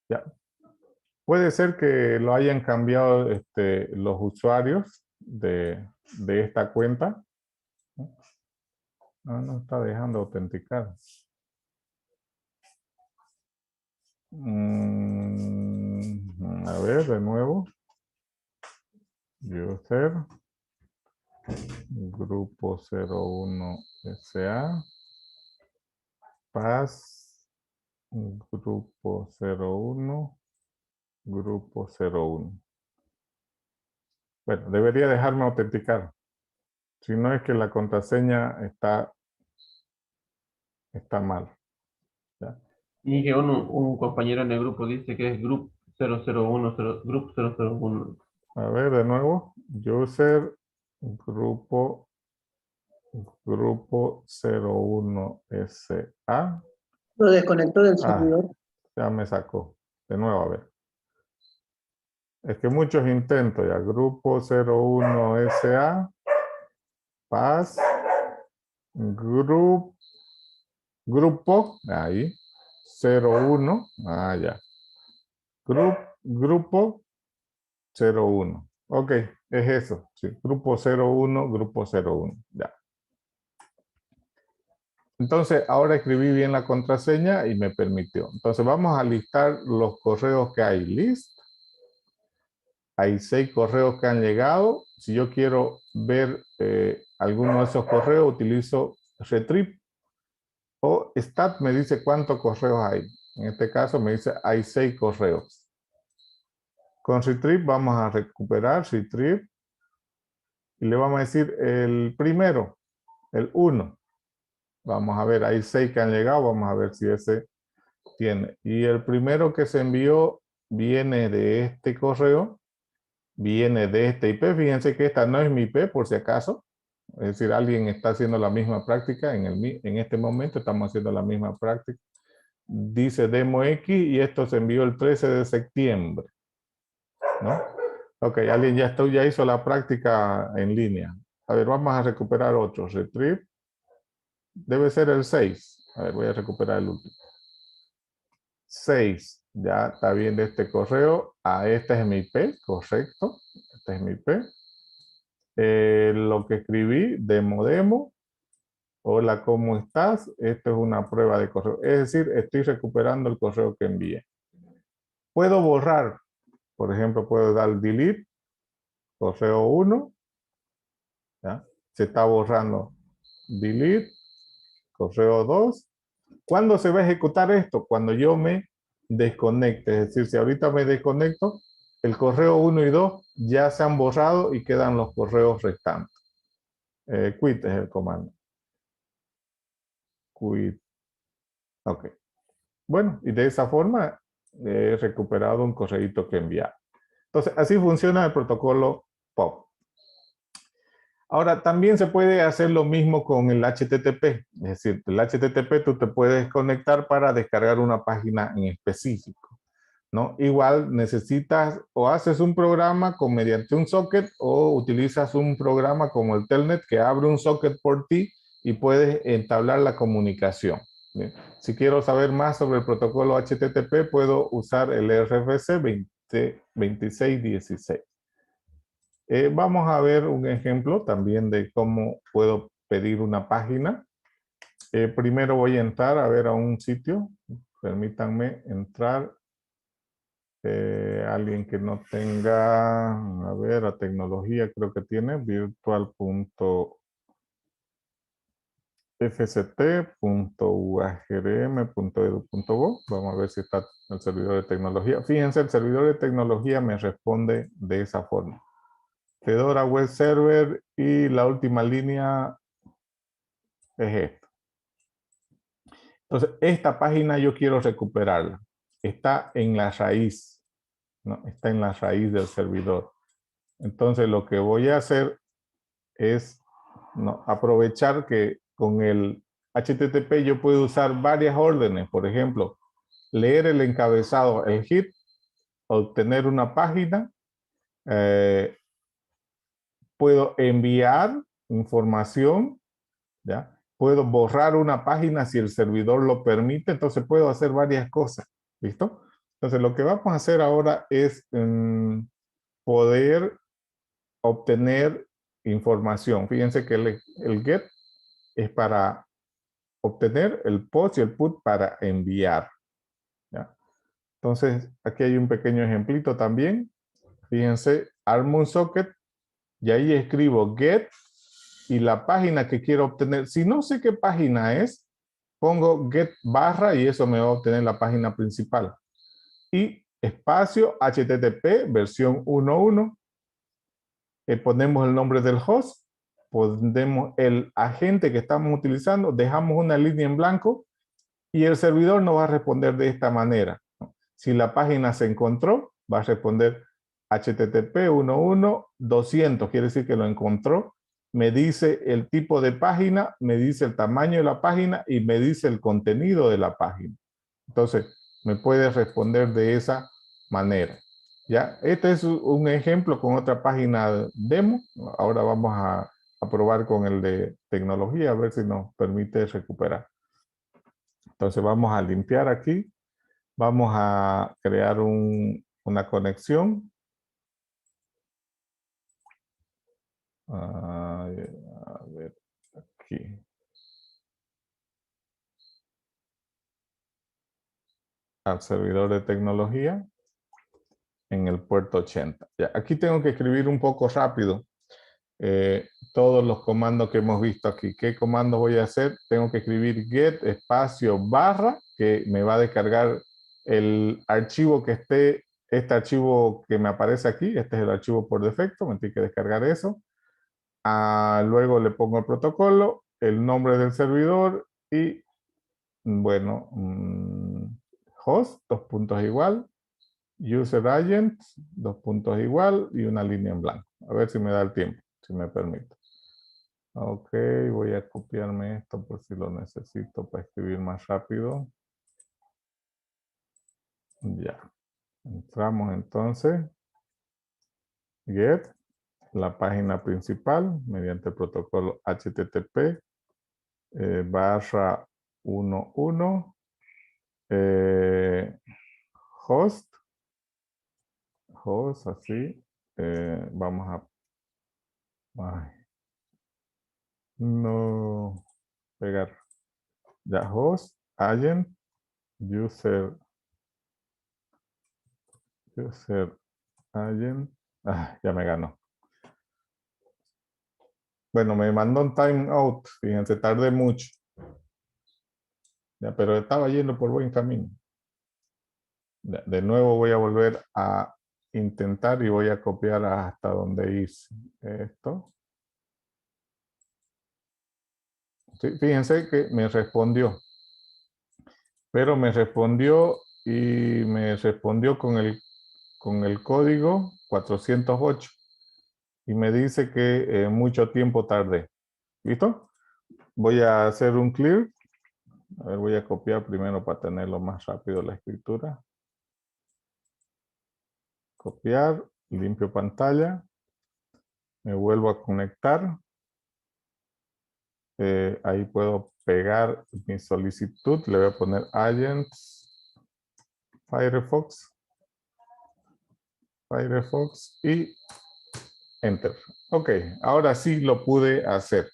Ya. Puede ser que lo hayan cambiado los usuarios de esta cuenta. No está dejando autenticar. A ver, de nuevo. User. Grupo 01 SA. Pass. Grupo 01. Grupo 01. Bueno, debería dejarme autenticar. Si no es que la contraseña está mal. ¿Ya? Y que un compañero en el grupo dice que es group 001, group 001. A ver, de nuevo. User, grupo 01 SA. Lo desconectó del servidor. Ya me sacó. De nuevo, a ver. Es que muchos intentos ya. Grupo 01 SA. Pass. Grupo. Ahí. 01. Ya. Grupo 01. Ok, es eso. Sí. Grupo 01, grupo 01. Ya. Entonces, ahora escribí bien la contraseña y me permitió. Entonces, vamos a listar los correos que hay. List. Hay 6 correos que han llegado. Si yo quiero ver alguno de esos correos, utilizo retrieve. O stat me dice cuántos correos hay. En este caso me dice hay 6 correos. Con retrieve vamos a recuperar retrieve. Y le vamos a decir el primero, el 1. Vamos a ver, hay 6 que han llegado. Vamos a ver si ese tiene. Y el primero que se envió viene de este correo. Viene de esta IP. Fíjense que esta no es mi IP, por si acaso. Es decir, alguien está haciendo la misma práctica. En este momento estamos haciendo la misma práctica. Dice demo X y esto se envió el 13 de septiembre. ¿No? Ok, alguien ya hizo la práctica en línea. A ver, vamos a recuperar otro. Retrieve. Debe ser el 6. A ver, voy a recuperar el último. 6. Ya está bien de este correo. Esta es mi IP, correcto. Esta es mi IP. lo que escribí, demo. Hola, ¿cómo estás? Esto es una prueba de correo. Es decir, estoy recuperando el correo que envié. Puedo borrar. Por ejemplo, puedo dar delete, correo 1. ¿Ya? Se está borrando. Delete, correo 2. ¿Cuándo se va a ejecutar esto? Cuando yo me desconecte. Es decir, si ahorita me desconecto, el correo 1 y 2 ya se han borrado y quedan los correos restantes. Quit es el comando. Quit. Ok. Bueno, y de esa forma he recuperado un correíto que enviar. Entonces, así funciona el protocolo POP. Ahora, también se puede hacer lo mismo con el HTTP. Es decir, el HTTP tú te puedes conectar para descargar una página en específico, ¿no? Igual necesitas o haces un programa mediante un socket o utilizas un programa como el Telnet que abre un socket por ti y puedes entablar la comunicación. ¿Bien? Si quiero saber más sobre el protocolo HTTP, puedo usar el RFC 2616. Vamos a ver un ejemplo también de cómo puedo pedir una página. Primero voy a entrar a ver a un sitio. Permítanme entrar. Alguien que no tenga, a ver, a tecnología creo que tiene, virtual.fct.uagrm.edu.bo. Vamos a ver si está el servidor de tecnología. Fíjense, el servidor de tecnología me responde de esa forma. Fedora Web Server y la última línea es esta. Entonces, esta página yo quiero recuperarla. Está en la raíz, ¿no? Está en la raíz del servidor. Entonces, lo que voy a hacer es aprovechar que con el HTTP yo puedo usar varias órdenes. Por ejemplo, leer el encabezado, el hit, obtener una página, puedo enviar información, ¿ya? Puedo borrar una página si el servidor lo permite, entonces puedo hacer varias cosas, ¿listo? Entonces lo que vamos a hacer ahora es poder obtener información. Fíjense que el get es para obtener, el post y el put para enviar, ¿ya? Entonces aquí hay un pequeño ejemplito también. Fíjense, armo un socket y ahí escribo get y la página que quiero obtener. Si no sé qué página es, pongo get barra y eso me va a obtener la página principal. Y espacio HTTP versión 1.1. Ponemos el nombre del host, ponemos el agente que estamos utilizando, dejamos una línea en blanco y el servidor nos va a responder de esta manera. Si la página se encontró, va a responder HTTP 1.1.200, quiere decir que lo encontró. Me dice el tipo de página, me dice el tamaño de la página y me dice el contenido de la página. Entonces, me puede responder de esa manera. ¿Ya? Este es un ejemplo con otra página demo. Ahora vamos a probar con el de tecnología, a ver si nos permite recuperar. Entonces vamos a limpiar aquí. Vamos a crear una conexión. A ver, aquí. Al servidor de tecnología en el puerto 80. Ya, aquí tengo que escribir un poco rápido todos los comandos que hemos visto aquí. ¿Qué comando voy a hacer? Tengo que escribir get espacio barra, que me va a descargar el archivo que esté, este archivo que me aparece aquí. Este es el archivo por defecto, me tiene que descargar eso. Luego le pongo el protocolo, el nombre del servidor y, bueno, host, 2 puntos igual, user agent, 2 puntos igual y una línea en blanco. A ver si me da el tiempo, si me permite. Ok, voy a copiarme esto por si lo necesito para escribir más rápido. Ya. Entramos entonces. Get, la página principal, mediante el protocolo HTTP barra 1.1 host, así. Vamos a Ay, no pegar. Ya, host, agent, user, agent. Ah, ya me ganó. Bueno, me mandó un timeout. Fíjense, tardé mucho. Ya, pero estaba yendo por buen camino. Ya, de nuevo voy a volver a intentar y voy a copiar hasta donde hice esto. Sí, fíjense que me respondió. Pero me respondió y me respondió con el código 408. Y me dice que mucho tiempo tardé. ¿Listo? Voy a hacer un clear. A ver, voy a copiar primero para tenerlo más rápido la escritura. Copiar, limpio pantalla. Me vuelvo a conectar. Ahí puedo pegar mi solicitud. Le voy a poner agents, Firefox y enter. Ok, ahora sí lo pude hacer.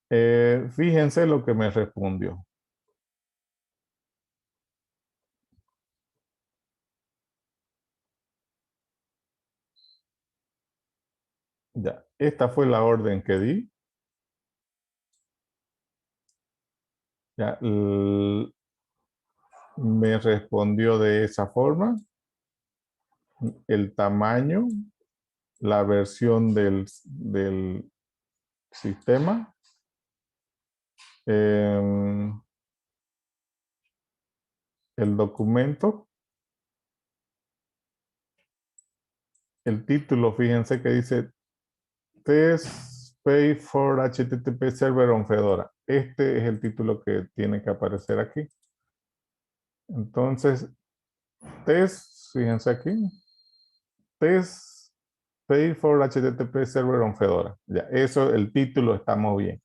Fíjense lo que me respondió. Ya, esta fue la orden que di. Ya, me respondió de esa forma. El tamaño, la versión del sistema. El documento. El título, fíjense que dice Test Pay for HTTP Server on Fedora. Este es el título que tiene que aparecer aquí. Entonces, test, fíjense aquí. Test Pay for HTTP Server on Fedora. Ya, eso, el título estamos bien.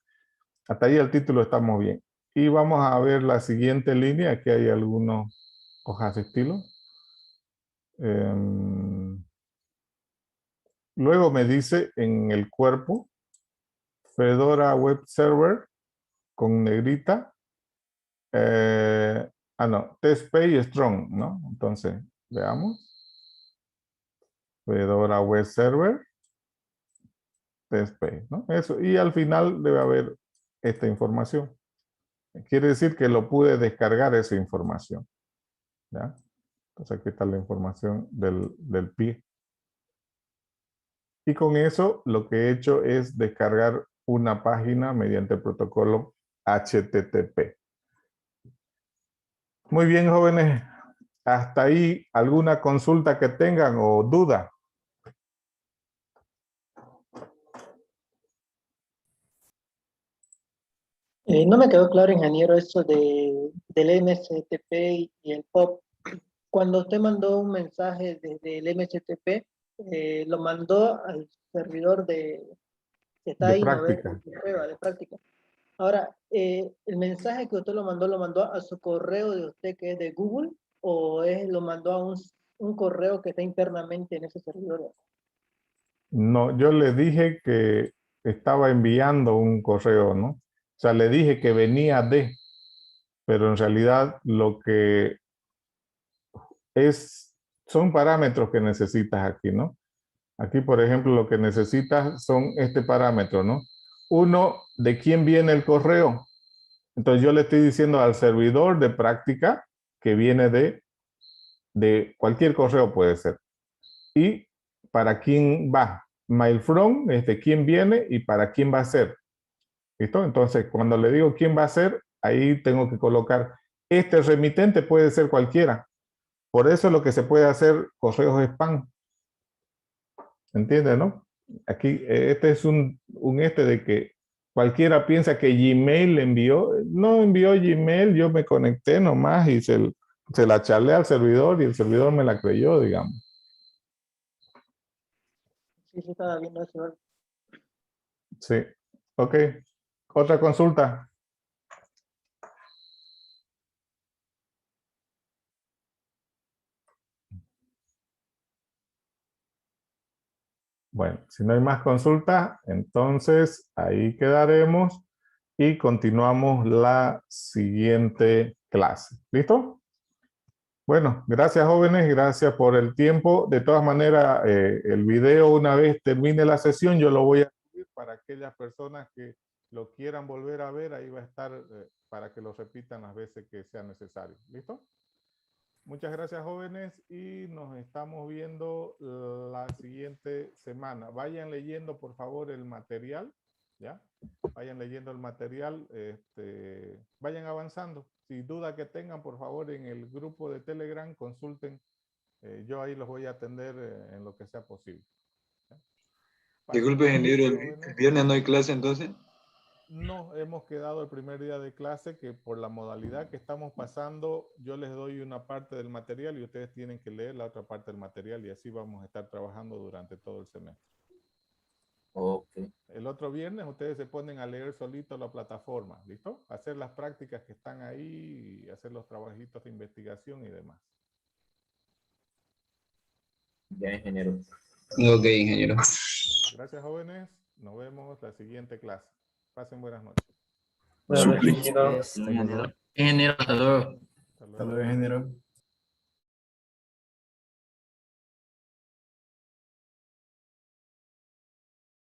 Hasta ahí el título estamos bien. Y vamos a ver la siguiente línea. Aquí hay algunos hojas de estilo. Luego me dice en el cuerpo Fedora Web Server con negrita. No, Test Pay Strong, ¿no? Entonces, veamos. Fedora Web Server. Test Pay, ¿no? Eso. Y al final debe haber esta información. Quiere decir que lo pude descargar esa información. ¿Ya? Entonces aquí está la información del pie. Y con eso lo que he hecho es descargar una página mediante el protocolo HTTP. Muy bien, jóvenes. Hasta ahí, ¿alguna consulta que tengan o duda? No me quedó claro, ingeniero, eso del MSTP y el POP. Cuando usted mandó un mensaje desde el MSTP, lo mandó al servidor que está De ahí, ¿no ve? práctica. De prueba, de práctica. Ahora, ¿el mensaje que usted lo mandó a su correo de usted que es de Google o lo mandó a un correo que está internamente en ese servidor? No, yo le dije que estaba enviando un correo, ¿no? O sea, le dije que venía de, pero en realidad lo que son parámetros que necesitas aquí, ¿no? Aquí, por ejemplo, lo que necesitas son este parámetro, ¿no? Uno, ¿de quién viene el correo? Entonces yo le estoy diciendo al servidor de práctica que viene de cualquier correo puede ser. Y para quién va. Mail from es de quién viene y para quién va a ser. ¿Listo? Entonces, cuando le digo quién va a ser, ahí tengo que colocar, este remitente puede ser cualquiera. Por eso lo que se puede hacer correos spam. ¿Entiende, no? Aquí, este es un de que cualquiera piensa que Gmail envió. No envió Gmail, yo me conecté nomás y se la charlé al servidor y el servidor me la creyó, digamos. Sí, sí, estaba viendo eso. Sí. Ok. Otra consulta. Bueno, si no hay más consultas, entonces ahí quedaremos y continuamos la siguiente clase. ¿Listo? Bueno, gracias jóvenes, gracias por el tiempo. De todas maneras, el video una vez termine la sesión, yo lo voy a subir para aquellas personas que lo quieran volver a ver. Ahí va a estar para que lo repitan las veces que sea necesario. ¿Listo? Muchas gracias jóvenes y nos estamos viendo la siguiente semana. Vayan leyendo por favor el material, ¿ya? Vayan leyendo el material, vayan avanzando. Si duda que tengan, por favor, en el grupo de Telegram, consulten. Yo ahí los voy a atender en lo que sea posible. ¿Ya? Disculpe, ingeniero, Jóvenes. ¿el viernes no hay clase entonces? No, hemos quedado el primer día de clase que por la modalidad que estamos pasando, yo les doy una parte del material y ustedes tienen que leer la otra parte del material y así vamos a estar trabajando durante todo el semestre. Ok. El otro viernes ustedes se ponen a leer solito la plataforma, ¿listo? Hacer las prácticas que están ahí y hacer los trabajitos de investigación y demás. Ya, ingeniero. Ok, ingeniero. Gracias jóvenes, nos vemos la siguiente clase. Pasen buenas noches. Buenas noches, ingeniero. Ingeniero, hasta luego. Hasta Hasta luego, ingeniero.